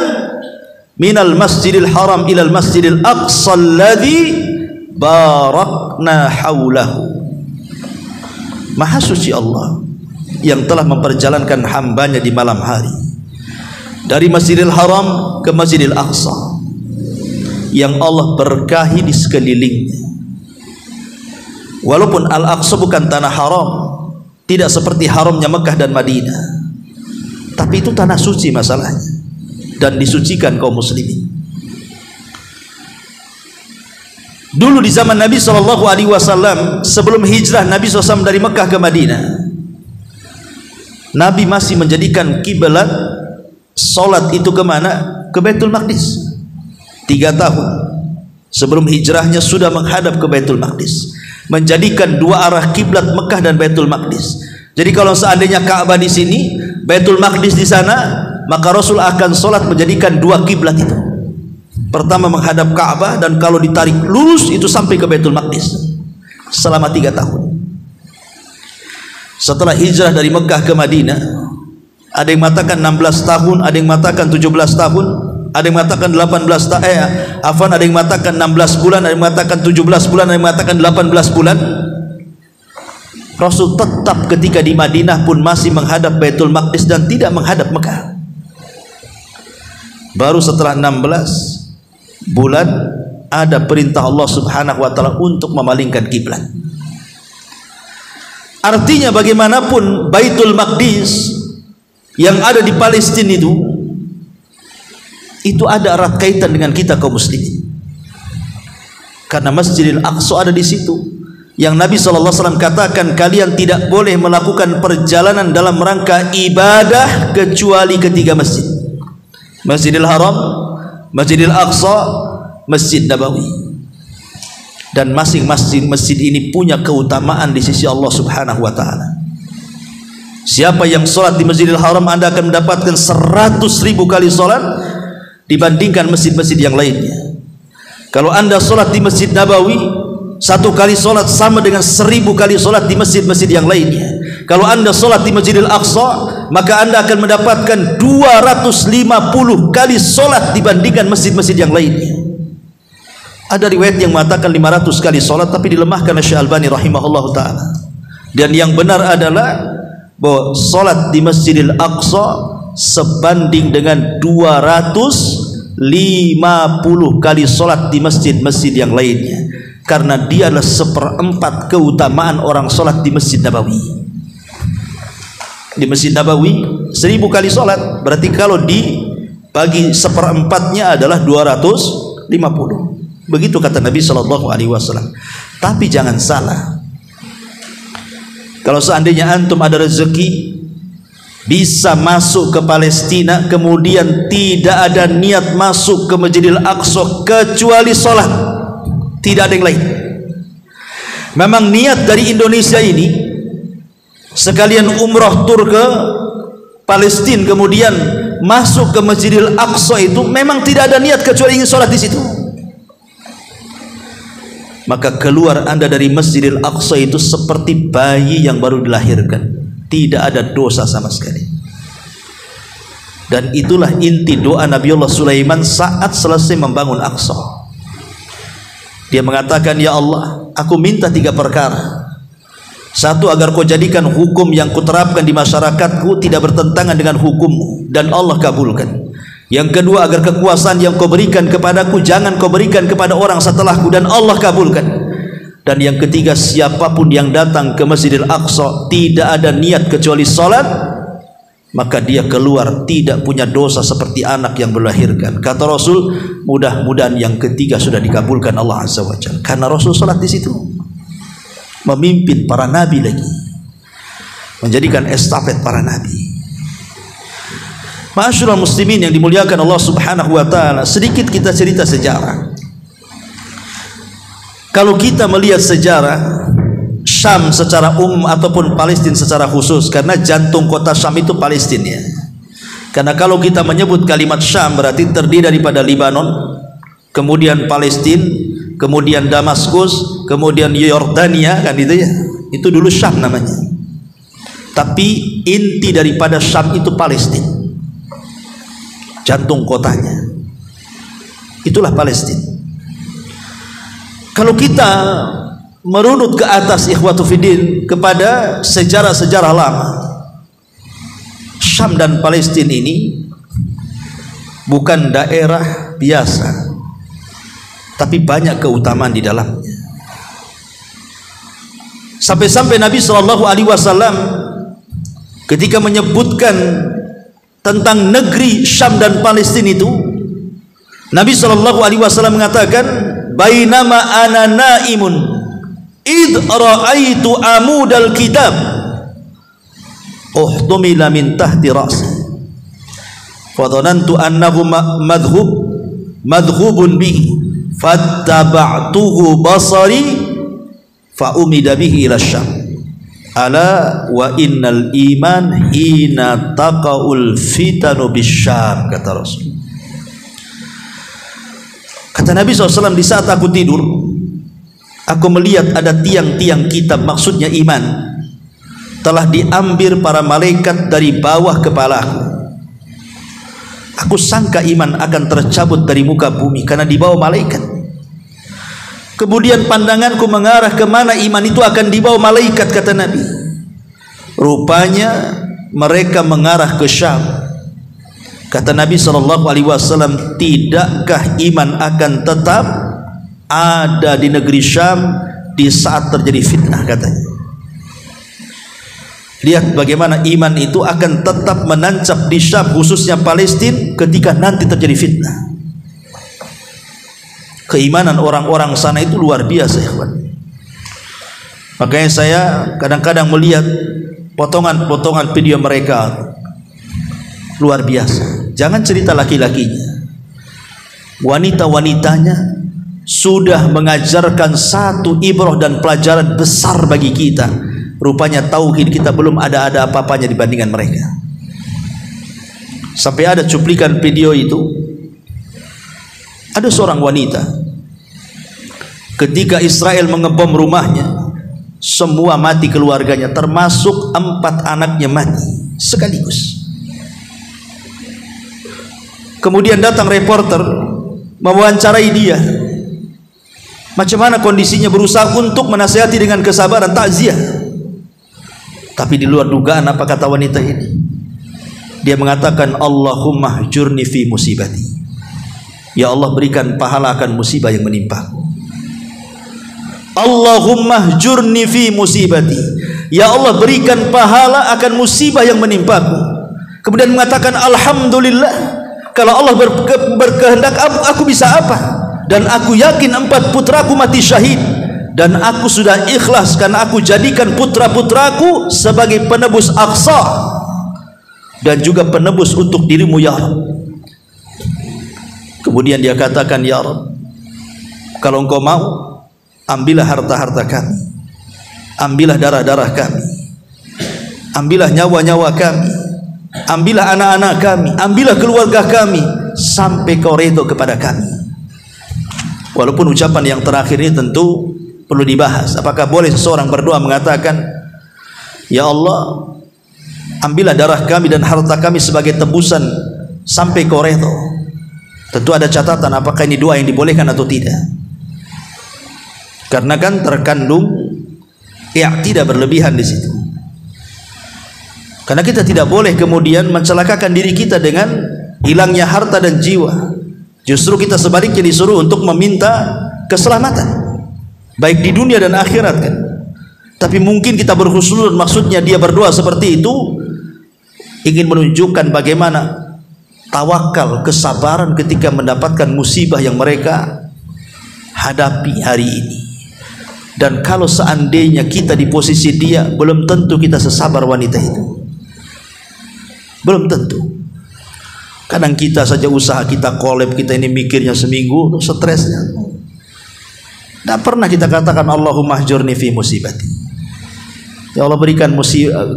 minal masjidil haram ilal masjidil aqsa alladzi barakna haulahu. Maha suci Allah yang telah memperjalankan hambanya di malam hari dari Masjidil Haram ke Masjidil Aqsa, yang Allah berkahi di sekelilingnya. Walaupun Al-Aqsa bukan tanah haram, tidak seperti haramnya Mekah dan Madinah, tapi itu tanah suci masalahnya, dan disucikan kaum muslimin. Dulu di zaman Nabi SAW, sebelum hijrah Nabi SAW dari Mekah ke Madinah, Nabi masih menjadikan kiblat solat itu kemana? Ke Baitul Maqdis. 3 tahun sebelum hijrahnya sudah menghadap ke Baitul Maqdis, menjadikan dua arah kiblat Mekah dan Baitul Maqdis. Jadi kalau seandainya Ka'bah di sini, Baitul Maqdis di sana, maka Rasul akan solat menjadikan dua kiblat itu. Pertama menghadap Ka'bah, dan kalau ditarik lurus itu sampai ke Baitul Maqdis selama 3 tahun. Setelah hijrah dari Mekah ke Madinah, ada yang mengatakan 16 tahun, ada yang mengatakan 17 tahun, ada yang mengatakan 18 tahun, ada yang mengatakan 16 bulan, ada yang mengatakan 17 bulan, ada yang mengatakan 18 bulan. Rasul tetap ketika di Madinah pun masih menghadap Baitul Maqdis dan tidak menghadap Mekah. Baru setelah 16 bulan ada perintah Allah Subhanahu wa taala untuk memalingkan kiblat. Artinya bagaimanapun Baitul Maqdis yang ada di Palestina itu ada erat kaitan dengan kita kaum muslimin. Karena Masjidil Aqsa ada di situ. Yang Nabi SAW katakan, kalian tidak boleh melakukan perjalanan dalam rangka ibadah kecuali ketiga masjid: Masjidil Haram, Masjidil Aqsa, Masjid Nabawi. Dan masing-masing masjid ini punya keutamaan di sisi Allah Subhanahu wa taala. Siapa yang sholat di Masjidil Haram, Anda akan mendapatkan 100.000 kali sholat dibandingkan masjid-masjid yang lainnya. Kalau Anda sholat di Masjid Nabawi, 1 kali sholat sama dengan 1000 kali sholat di masjid-masjid yang lainnya. Kalau Anda sholat di Masjidil Aqsa, maka Anda akan mendapatkan 250 kali sholat dibandingkan masjid-masjid yang lainnya. Ada riwayat yang mengatakan 500 kali sholat, tapi dilemahkan oleh Syekh Albani rahimahullah ta'ala. Dan yang benar adalah bahwa sholat di Masjidil Aqsa sebanding dengan 250 kali sholat di masjid-masjid yang lainnya, karena dia adalah 1/4 keutamaan orang sholat di Masjid Nabawi. Di Masjid Nabawi 1000 kali sholat, berarti kalau dibagi 1/4-nya adalah 250. Begitu kata Nabi SAW. Tapi jangan salah, kalau seandainya antum ada rezeki bisa masuk ke Palestina, kemudian tidak ada niat masuk ke Masjidil Aqsa kecuali sholat, tidak ada yang lain. Memang niat dari Indonesia ini sekalian umroh tur ke Palestina, kemudian masuk ke Masjidil Aqsa, itu memang tidak ada niat kecuali ingin sholat di situ. Maka keluar Anda dari Masjidil Aqsa itu seperti bayi yang baru dilahirkan, tidak ada dosa sama sekali. Dan itulah inti doa Nabiullah Sulaiman saat selesai membangun Aqsa. Dia mengatakan, ya Allah, aku minta 3 perkara. 1, agar kau jadikan hukum yang kuterapkan di masyarakatku tidak bertentangan dengan hukummu, dan Allah kabulkan. Yang kedua, agar kekuasaan yang kau berikan kepadaku jangan kau berikan kepada orang setelahku, dan Allah kabulkan. Dan yang ketiga, siapapun yang datang ke Masjidil Aqsa tidak ada niat kecuali sholat, maka dia keluar tidak punya dosa seperti anak yang melahirkan. Kata Rasul, mudah-mudahan yang ketiga sudah dikabulkan Allah Azza wa Jalla, karena Rasul sholat di situ, memimpin para nabi, lagi menjadikan estafet para nabi. Ma'asyiral muslimin yang dimuliakan Allah Subhanahu wa taala, sedikit kita cerita sejarah. Kalau kita melihat sejarah Syam secara umum ataupun Palestina secara khusus, karena jantung kota Syam itu Palestina ya. Karena kalau kita menyebut kalimat Syam berarti terdiri daripada Lebanon, kemudian Palestina, kemudian Damaskus, kemudian Yordania, kan itu ya. Itu dulu Syam namanya. Tapi inti daripada Syam itu Palestina. Jantung kotanya itulah Palestina. Kalau kita merunut ke atas ikhwatu fiddin kepada sejarah-sejarah lama, Syam dan Palestina ini bukan daerah biasa, tapi banyak keutamaan di dalamnya. Sampai-sampai Nabi SAW ketika menyebutkan tentang negeri Syam dan Palestina itu, Nabi SAW mengatakan, bainama ana naimun id ra'aitu amudal kitab uhtumila min tahti ra'si fadhanantu annahu madhhubun bihi fattaba'tuhu basari fa umida bihi ila syam. Ala wa innal iman hina taqaul fitanu bisyam, kata Rasul. Kata Nabi SAW, di saat aku tidur, aku melihat ada tiang-tiang kitab, maksudnya iman, telah diambil para malaikat dari bawah kepalaku. Aku sangka iman akan tercabut dari muka bumi karena dibawa malaikat. Kemudian pandanganku mengarah kemana iman itu akan dibawa malaikat, kata Nabi. Rupanya mereka mengarah ke Syam. Kata Nabi SAW, tidakkah iman akan tetap ada di negeri Syam di saat terjadi fitnah, katanya. Lihat bagaimana iman itu akan tetap menancap di Syam, khususnya Palestina, ketika nanti terjadi fitnah. Keimanan orang-orang sana itu luar biasa, ya kawan. Makanya saya kadang-kadang melihat potongan-potongan video mereka, luar biasa. Jangan cerita laki-lakinya, wanita-wanitanya sudah mengajarkan satu ibrah dan pelajaran besar bagi kita. Rupanya tauhid kita belum ada apa-apanya dibandingkan mereka. Sampai ada cuplikan video itu, ada seorang wanita ketika Israel mengebom rumahnya, semua mati keluarganya, termasuk 4 anaknya mati sekaligus. Kemudian datang reporter mewawancarai dia, macam mana kondisinya, berusaha untuk menasihati dengan kesabaran, takziah. Tapi di luar dugaan apa kata wanita ini? Dia mengatakan, Allahumma hjurni fi musibati. Ya Allah, berikan pahala akan musibah yang menimpa. Allahumma hjurni fi musibati. Ya Allah, berikan pahala akan musibah yang menimpaku. Kemudian mengatakan, alhamdulillah, kalau Allah berkehendak aku bisa apa? Dan aku yakin 4 putraku mati syahid, dan aku sudah ikhlas karena aku jadikan putra-putraku sebagai penebus Aqsa dan juga penebus untuk dirimu, ya Rabb. Kemudian dia katakan, ya Rabb, kalau engkau mau, ambillah harta-harta kami, ambillah darah-darah kami, ambillah nyawa-nyawa kami, ambillah anak-anak kami, ambillah keluarga kami, sampai kau redha kepada kami. Walaupun ucapan yang terakhir ini tentu perlu dibahas. Apakah boleh seseorang berdoa mengatakan, ya Allah, ambillah darah kami dan harta kami sebagai tebusan sampai kau redha? Tentu ada catatan apakah ini doa yang dibolehkan atau tidak. Karena kan terkandung tidak berlebihan di situ. Karena kita tidak boleh kemudian mencelakakan diri kita dengan hilangnya harta dan jiwa. Justru kita sebaliknya disuruh untuk meminta keselamatan, baik di dunia dan akhirat, kan. Tapi mungkin kita berhusnuzon, maksudnya dia berdoa seperti itu ingin menunjukkan bagaimana tawakal, kesabaran ketika mendapatkan musibah yang mereka hadapi hari ini. Dan kalau seandainya kita di posisi dia, belum tentu kita sesabar wanita itu, belum tentu. Kadang kita saja usaha kita collab, kita ini mikirnya seminggu, stresnya. Tidak pernah kita katakan Allahumma hjurni fi musibati. Ya Allah, berikan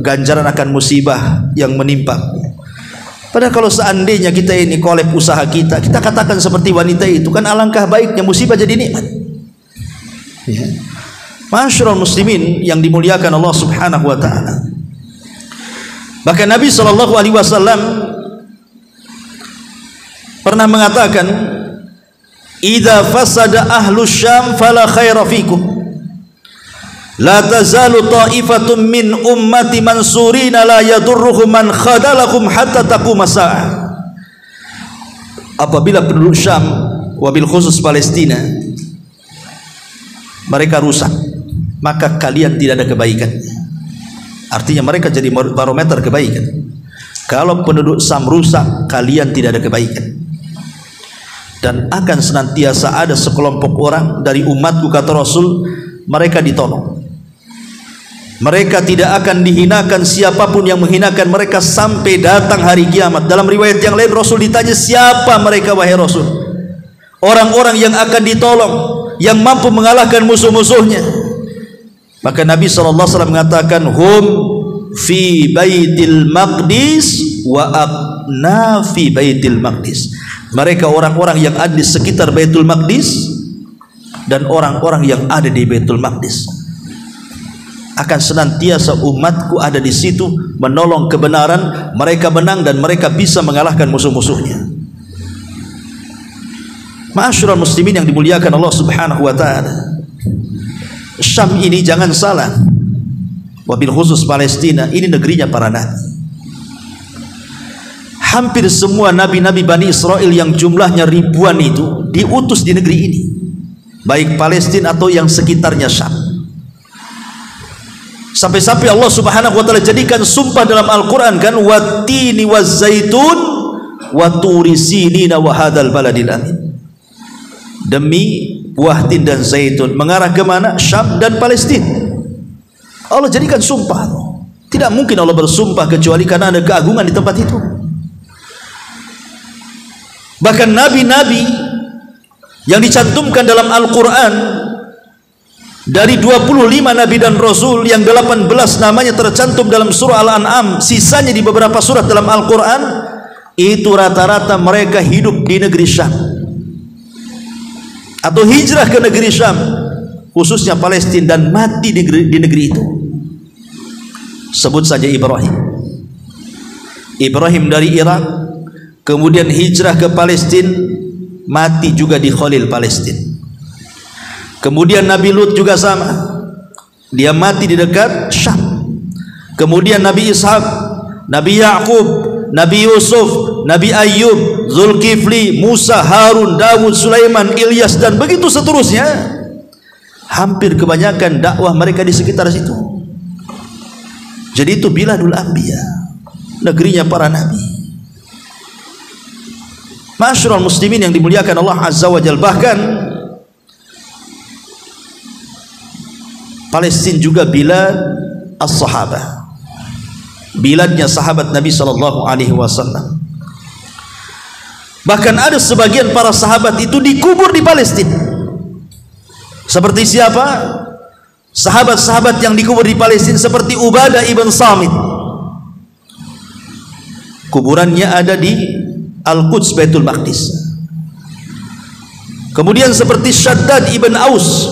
ganjaran akan musibah yang menimpa. Padahal kalau seandainya kita ini collab usaha kita katakan seperti wanita itu, kan alangkah baiknya musibah jadi nikmat. Ya. Masyarul muslimin yang dimuliakan Allah Subhanahu wa taala. Bahkan Nabi SAW pernah mengatakan, idza fasada ahlus syam fala khaira fikum, la tazalu ta'ifatun min ummati mansurina la yadurruhum man khadalakum hatta taqum as-sa'ah. Apabila penduduk Syam, wabil khusus Palestina, mereka rusak, maka kalian tidak ada kebaikan. Artinya mereka jadi barometer kebaikan. Kalau penduduk Syam rusak, kalian tidak ada kebaikan. dan akan senantiasa ada sekelompok orang dari umatku, kata Rasul, mereka ditolong. Mereka tidak akan dihinakan siapapun yang menghinakan mereka sampai datang hari kiamat. Dalam riwayat yang lain Rasul ditanya, siapa mereka wahai Rasul? Orang-orang yang akan ditolong, yang mampu mengalahkan musuh-musuhnya. Maka Nabi SAW mengatakan, hum fi baitil maqdis wa aqna fi baitil maqdis. Mereka orang-orang yang ada di sekitar Baitul Maqdis dan orang-orang yang ada di Baitul Maqdis. Akan senantiasa umatku ada di situ menolong kebenaran, mereka menang dan mereka bisa mengalahkan musuh-musuhnya. Ma'asyiral muslimin yang dimuliakan Allah Subhanahu wa taala. Syam ini jangan salah, wabil khusus Palestina, ini negerinya para nabi. Hampir semua nabi-nabi Bani Israel yang jumlahnya ribuan itu diutus di negeri ini, baik Palestina atau yang sekitarnya Syam. Sampai-sampai Allah Subhanahu wa taala jadikan sumpah dalam Al-Qur'an kan, wattini wazzaitun wa turi sinina wa hadzal baladil amin. Demi buah tin dan zaitun, mengarah ke mana? Syam dan Palestina. Allah jadikan sumpah. Tidak mungkin Allah bersumpah kecuali karena ada keagungan di tempat itu. Bahkan nabi-nabi yang dicantumkan dalam Al-Quran, dari 25 nabi dan rasul, yang 18 namanya tercantum dalam surah Al-An'am, sisanya di beberapa surat dalam Al-Quran, itu rata-rata mereka hidup di negeri Syam atau hijrah ke negeri Syam, khususnya Palestina, dan mati di negeri itu. Sebut saja Ibrahim dari Irak, kemudian hijrah ke Palestina, mati juga di Khalil Palestina. Kemudian Nabi Lut juga sama, dia mati di dekat Syam. Kemudian Nabi Ishaq, Nabi Ya'qub, Nabi Yusuf, Nabi Ayyub, Zulkifli, Musa, Harun, Dawud, Sulaiman, Ilyas, dan begitu seterusnya. Hampir kebanyakan dakwah mereka di sekitar situ. Jadi itu biladul anbiya, negerinya para nabi. Ma'asyiral muslimin yang dimuliakan Allah Azza wa Jalla, bahkan Palestina juga bilad as-sahabah, biladnya sahabat Nabi sallallahu alaihi wasallam. Bahkan ada sebagian para sahabat itu dikubur di Palestina. Seperti siapa? Sahabat-sahabat yang dikubur di Palestina seperti Ubadah ibn Samit. Kuburannya ada di Al-Quds, Baitul Maqdis. Kemudian seperti Shaddad ibn Aus.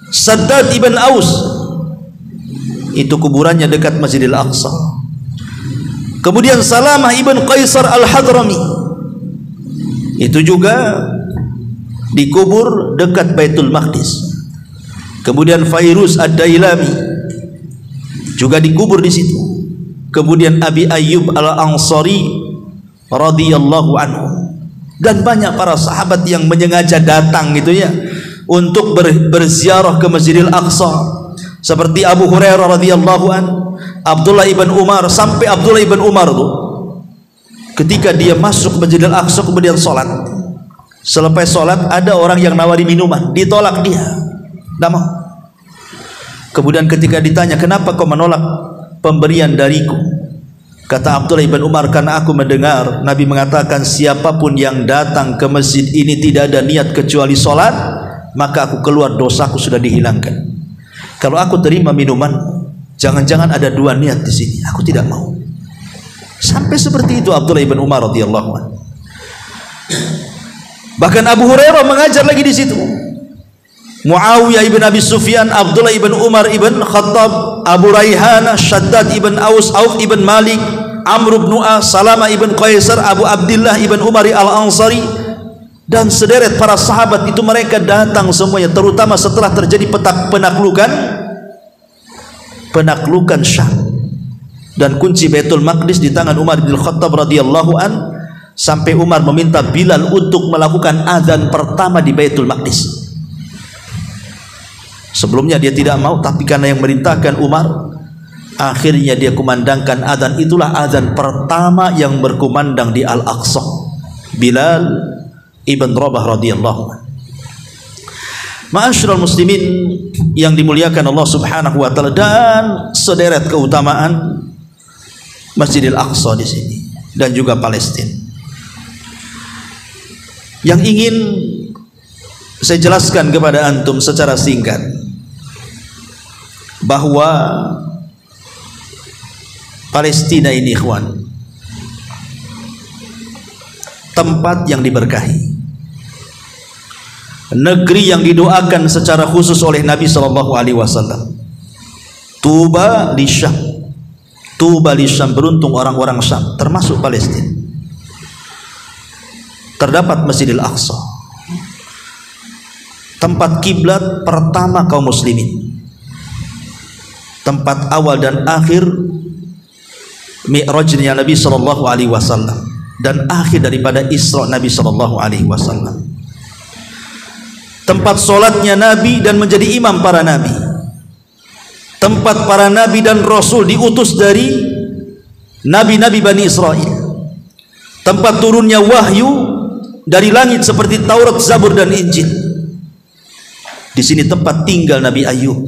Shaddad ibn Aus itu kuburannya dekat Masjidil Aqsa. Kemudian Salamah ibn Qaisar Al-Hadrami itu juga dikubur dekat Baitul Maqdis. Kemudian Fairuz Ad-Dailami juga dikubur di situ. Kemudian Abi Ayyub Al-Ansari radhiyallahu anhu, dan banyak para sahabat yang menyengaja datang gitu ya untuk berziarah ke Masjidil Aqsa, seperti Abu Hurairah radhiyallahu an, Abdullah ibn Umar. Sampai Abdullah ibn Umar tuh ketika dia masuk ke Masjidil Aqsa kemudian sholat, selesai sholat ada orang yang nawari minuman, ditolak dia, tidak mau. Kemudian ketika ditanya, kenapa kau menolak pemberian dariku? Kata Abdullah ibn Umar, karena aku mendengar Nabi mengatakan, siapapun yang datang ke masjid ini tidak ada niat kecuali sholat, maka aku keluar, dosaku sudah dihilangkan. Kalau aku terima minuman, jangan-jangan ada dua niat di sini, aku tidak mau. Sampai seperti itu Abdullah ibn Umar radhiyallahu anhu. Bahkan Abu Hurairah mengajar lagi di situ. Muawiyah ibn Abi Sufyan, Abdullah ibn Umar ibn Khattab, Abu Raihana, Shaddad ibn Aus, Auf ibn Malik, Amr ibn As, Salama ibn Qaisar, Abu Abdullah ibn Umar Al-Ansari, dan sederet para sahabat itu mereka datang semuanya, terutama setelah terjadi penaklukan Syam dan kunci Baitul Maqdis di tangan Umar bin Khattab radhiyallahu an, sampai Umar meminta Bilal untuk melakukan azan pertama di Baitul Maqdis. Sebelumnya dia tidak mau, tapi karena yang merintahkan Umar, akhirnya dia kumandangkan azan. Itulah azan pertama yang berkumandang di Al-Aqsa. Bilal ibn Rabah radhiyallahu anhu. Ma'asyiral muslimin yang dimuliakan Allah Subhanahu wa taala, dan sederet keutamaan Masjidil Aqsa di sini dan juga Palestina. Yang ingin saya jelaskan kepada antum secara singkat bahwa Palestina ini, ikhwan, tempat yang diberkahi, negeri yang didoakan secara khusus oleh Nabi SAW. Tuba li Syam, tuba li Syam, beruntung orang-orang Syam, termasuk Palestina. Terdapat Masjidil Aqsa, tempat kiblat pertama kaum muslimin, tempat awal dan akhir mi'rajnya Nabi SAW, dan akhir daripada Isra Nabi SAW, tempat solatnya Nabi dan menjadi imam para nabi, tempat para nabi dan rasul diutus dari nabi-nabi Bani Israel, tempat turunnya wahyu dari langit seperti Taurat, Zabur dan Injil. Di sini tempat tinggal Nabi Ayub,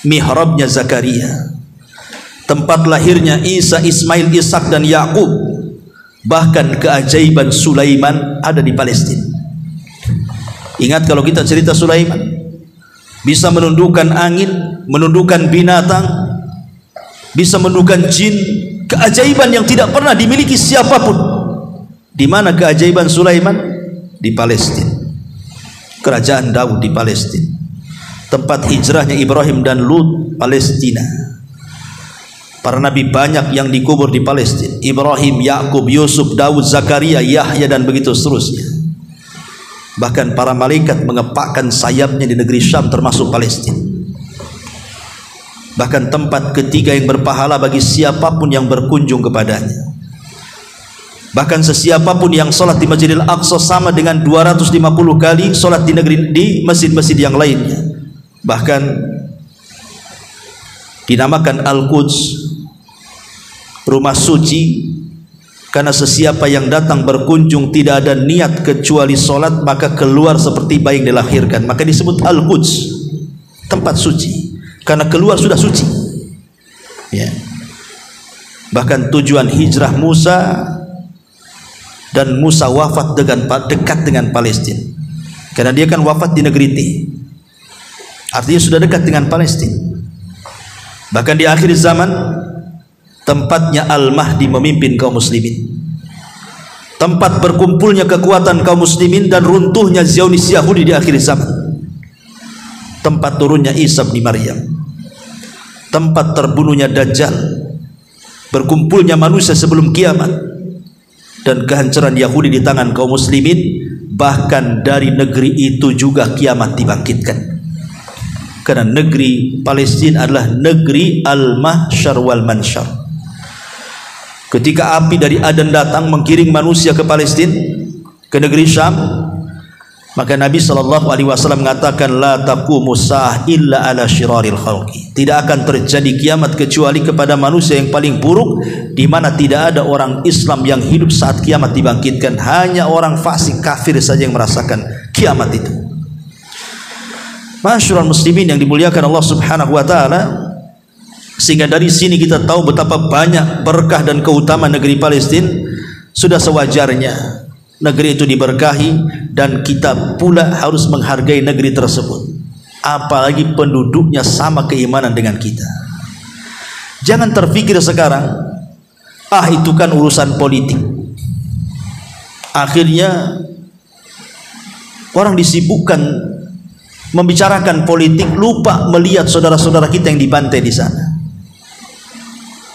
mihrabnya Zakaria, tempat lahirnya Isa, Ismail, Ishak dan Yakub. Bahkan keajaiban Sulaiman ada di Palestina. Ingat kalau kita cerita Sulaiman, bisa menundukkan angin, menundukkan binatang, bisa menundukkan jin, keajaiban yang tidak pernah dimiliki siapapun. Di mana keajaiban Sulaiman? Di Palestina. Kerajaan Daud di Palestina. Tempat hijrahnya Ibrahim dan Lut, Palestina. Para nabi banyak yang dikubur di Palestina. Ibrahim, Yakub, Yusuf, Daud, Zakaria, Yahya dan begitu seterusnya. Bahkan para malaikat mengepakkan sayapnya di negeri Syam, termasuk Palestina. Bahkan tempat ketiga yang berpahala bagi siapapun yang berkunjung kepadanya. Bahkan sesiapapun yang sholat di Masjidil Aqsa sama dengan 250 kali sholat di masjid-masjid yang lainnya. Bahkan dinamakan Al-Quds, rumah suci, karena sesiapa yang datang berkunjung tidak ada niat kecuali sholat, maka keluar seperti bayi yang dilahirkan. Maka disebut Al-Quds, tempat suci, karena keluar sudah suci ya. Bahkan tujuan hijrah Musa, dan Musa wafat dekat dengan Palestina, karena dia kan wafat di negeri T, artinya sudah dekat dengan Palestina. Bahkan di akhir zaman tempatnya Al-Mahdi memimpin kaum muslimin, tempat berkumpulnya kekuatan kaum muslimin dan runtuhnya Zionis Yahudi di akhir zaman, tempat turunnya Isa bin Maryam, tempat terbunuhnya Dajjal, berkumpulnya manusia sebelum kiamat, dan kehancuran Yahudi di tangan kaum muslimin. Bahkan dari negeri itu juga kiamat dibangkitkan, karena negeri Palestina adalah negeri al-mahsyar wal mansyar. Ketika api dari Aden datang menggiring manusia ke Palestina, ke negeri Syam, maka Nabi SAW mengatakan, la taqumu sa'ah illa ala syiraril khalqi, tidak akan terjadi kiamat kecuali kepada manusia yang paling buruk, di mana tidak ada orang Islam yang hidup saat kiamat dibangkitkan. Hanya orang fasik kafir saja yang merasakan kiamat itu. Ma'asyiral muslimin yang dimuliakan Allah Subhanahu wa taala, sehingga dari sini kita tahu betapa banyak berkah dan keutamaan negeri Palestina. Sudah sewajarnya negeri itu diberkahi, dan kita pula harus menghargai negeri tersebut, apalagi penduduknya sama keimanan dengan kita. Jangan terpikir sekarang, itu kan urusan politik. Akhirnya orang disibukkan membicarakan politik, lupa melihat saudara-saudara kita yang dibantai di sana.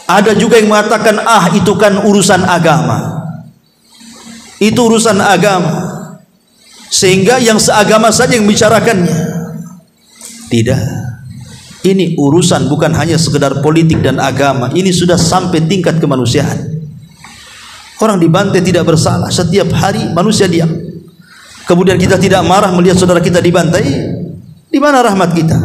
Ada juga yang mengatakan, itu kan urusan agama, itu urusan agama, sehingga yang seagama saja yang membicarakannya. Tidak, ini urusan bukan hanya sekedar politik dan agama, ini sudah sampai tingkat kemanusiaan. Orang dibantai tidak bersalah, setiap hari manusia diam, kemudian kita tidak marah melihat saudara kita dibantai. Di mana rahmat kita?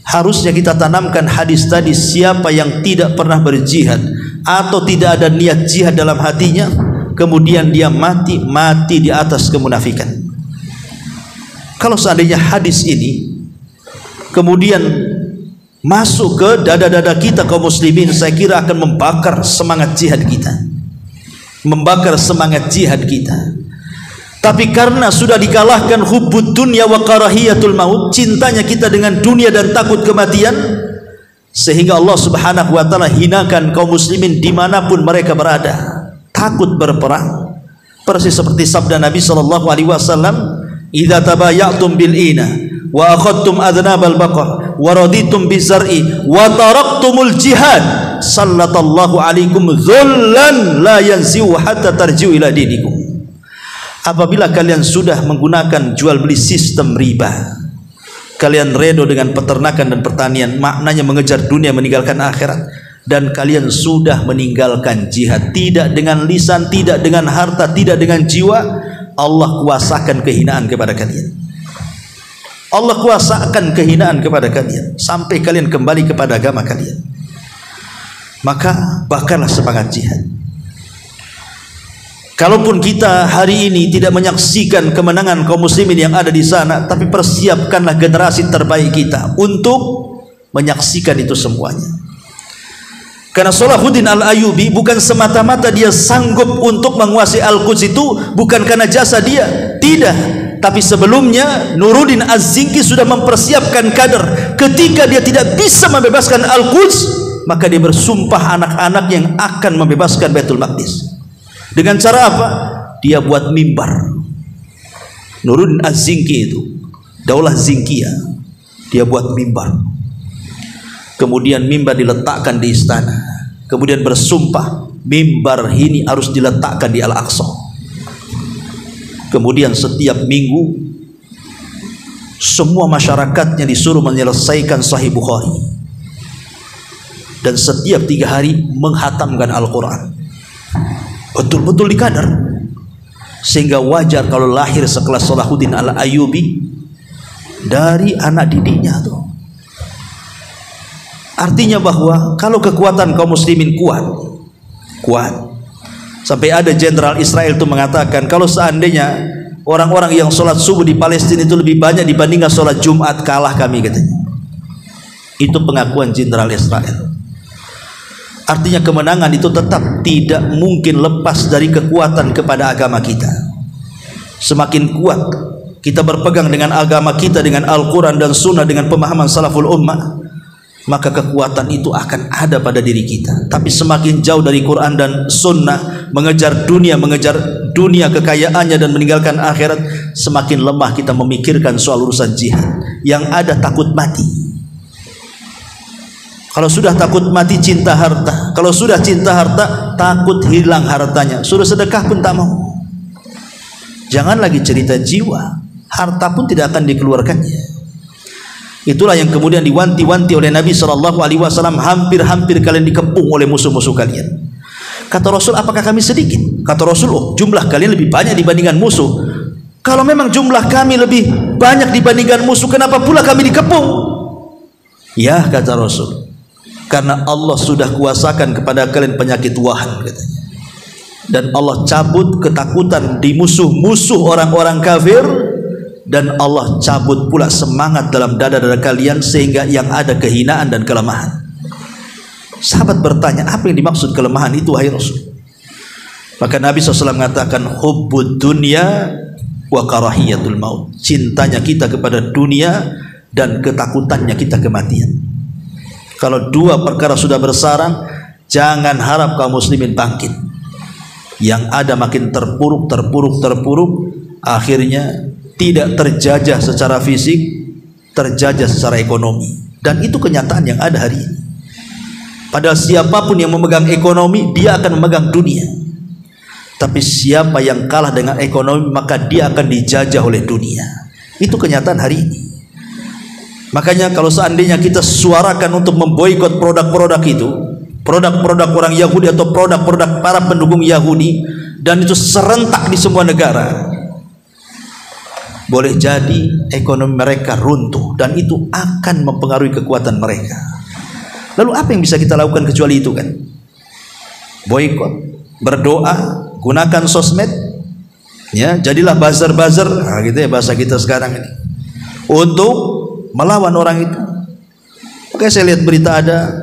Harusnya kita tanamkan hadis tadi, siapa yang tidak pernah berjihad atau tidak ada niat jihad dalam hatinya, kemudian dia mati di atas kemunafikan. Kalau seandainya hadis ini kemudian masuk ke dada-dada kita kaum muslimin, saya kira akan membakar semangat jihad kita, Tapi karena sudah dikalahkan hubbud dunya wa karahiyatul maut, cintanya kita dengan dunia dan takut kematian, sehingga Allah subhanahu wa ta'ala hinakan kaum muslimin dimanapun mereka berada, takut berperang. Persis seperti sabda Nabi SAW, idza tabayatum bil ina wa akhadtum adnabal baqar wa raditum bizar'i wa taraktumul jihad sallallahu alaikum dhullan la yanziu hatta tarji'u ila dinikum. Apabila kalian sudah menggunakan jual beli sistem riba, kalian redo dengan peternakan dan pertanian, maknanya mengejar dunia meninggalkan akhirat, dan kalian sudah meninggalkan jihad, tidak dengan lisan, tidak dengan harta, tidak dengan jiwa, Allah kuasakan kehinaan kepada kalian. Allah kuasakan kehinaan kepada kalian sampai kalian kembali kepada agama kalian. Maka bakarlah semangat jihad. Kalaupun kita hari ini tidak menyaksikan kemenangan kaum muslimin yang ada di sana, tapi persiapkanlah generasi terbaik kita untuk menyaksikan itu semuanya. Karena Salahuddin Al-Ayyubi bukan semata-mata dia sanggup untuk menguasai Al-Quds itu bukan karena jasa dia, tidak. Tapi sebelumnya Nuruddin Az-Zinki sudah mempersiapkan kader. Ketika dia tidak bisa membebaskan Al-Quds, maka dia bersumpah anak-anak yang akan membebaskan Baitul Maqdis. Dengan cara apa? Dia buat mimbar. Nuruddin Az-Zinki itu, Daulah Zinkiyah, dia buat mimbar. Kemudian mimbar diletakkan di istana. Kemudian bersumpah mimbar ini harus diletakkan di Al-Aqsa. Kemudian setiap minggu semua masyarakatnya disuruh menyelesaikan Sahih Bukhari, dan setiap 3 hari menghatamkan Al-Quran. Betul-betul dikadar, sehingga wajar kalau lahir sekelas Salahuddin Al-Ayyubi dari anak didiknya tuh. Artinya bahwa kalau kekuatan kaum muslimin kuat, sampai ada jenderal Israel itu mengatakan kalau seandainya orang-orang yang sholat subuh di Palestina itu lebih banyak dibandingkan sholat Jumat, kalah kami, katanya. Itu pengakuan jenderal Israel. Artinya kemenangan itu tetap tidak mungkin lepas dari kekuatan kepada agama kita. Semakin kuat kita berpegang dengan agama kita, dengan Al-Quran dan Sunnah, dengan pemahaman salaful ummah, maka kekuatan itu akan ada pada diri kita. Tapi semakin jauh dari Quran dan Sunnah, mengejar dunia kekayaannya dan meninggalkan akhirat, semakin lemah kita memikirkan soal urusan jihad. Yang ada takut mati. Kalau sudah takut mati, cinta harta. Kalau sudah cinta harta, takut hilang hartanya. Suruh sedekah pun tak mau. Jangan lagi cerita jiwa, harta pun tidak akan dikeluarkannya. Itulah yang kemudian diwanti-wanti oleh Nabi SAW. Hampir-hampir kalian dikepung oleh musuh-musuh kalian. Kata Rasul, apakah kami sedikit? Kata Rasul, oh, jumlah kalian lebih banyak dibandingkan musuh. Kalau memang jumlah kami lebih banyak dibandingkan musuh, kenapa pula kami dikepung? Ya, kata Rasul, karena Allah sudah kuasakan kepada kalian penyakit wahan, katanya. Dan Allah cabut ketakutan di musuh-musuh orang-orang kafir, dan Allah cabut pula semangat dalam dada-dada kalian, sehingga yang ada kehinaan dan kelemahan. Sahabat bertanya, apa yang dimaksud kelemahan itu, wahai Rasul? Maka Nabi SAW mengatakan, hubbud dunya wa karahiyatul maut. Cintanya kita kepada dunia dan ketakutannya kita kematian. Kalau dua perkara sudah bersarang, jangan harap kaum muslimin bangkit. Yang ada makin terpuruk, akhirnya tidak terjajah secara fisik, terjajah secara ekonomi. Dan itu kenyataan yang ada hari ini. Padahal siapapun yang memegang ekonomi, dia akan memegang dunia. Tapi siapa yang kalah dengan ekonomi, maka dia akan dijajah oleh dunia. Itu kenyataan hari ini. Makanya kalau seandainya kita suarakan untuk memboikot produk-produk itu, produk-produk orang Yahudi atau produk-produk para pendukung Yahudi, dan itu serentak di semua negara, boleh jadi ekonomi mereka runtuh, dan itu akan mempengaruhi kekuatan mereka. Lalu apa yang bisa kita lakukan kecuali itu, kan? Boikot, berdoa, gunakan sosmed, ya, jadilah buzzer-buzzer, nah, gitu ya bahasa kita sekarang ini, untuk melawan orang itu. Oke, saya lihat berita ada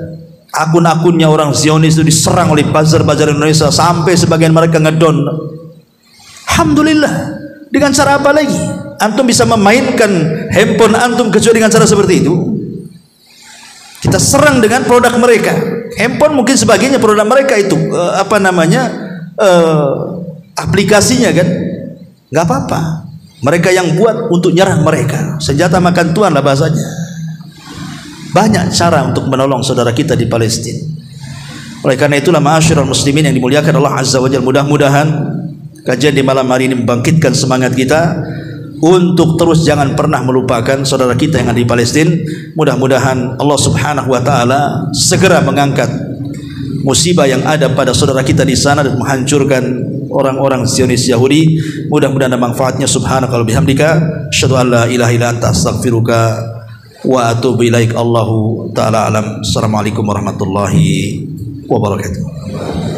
akun-akunnya orang Zionis itu diserang oleh buzzer-buzzer Indonesia sampai sebagian mereka ngedon. Alhamdulillah. Dengan cara apa lagi? Antum bisa memainkan handphone antum kecuali dengan cara seperti itu? Kita serang dengan produk mereka. Handphone mungkin sebagiannya produk mereka itu aplikasinya kan, nggak apa-apa. Mereka yang buat untuk nyerang mereka. Senjata makan tuan lah bahasanya. Banyak cara untuk menolong saudara kita di Palestina. Oleh karena itulah ma'asyiral muslimin yang dimuliakan Allah Azza wa Jalla, mudah-mudahan kajian di malam hari ini membangkitkan semangat kita untuk terus jangan pernah melupakan saudara kita yang ada di Palestina. Mudah-mudahan Allah Subhanahu wa taala segera mengangkat musibah yang ada pada saudara kita di sana dan menghancurkan orang-orang Zionis Yahudi. Mudah-mudahan ada manfaatnya. Subhanaka wa bihamdika asyhadu an la ilaha illa anta astaghfiruka wa atubu ilaik. Allahu taala alam. Assalamualaikum warahmatullahi wabarakatuh.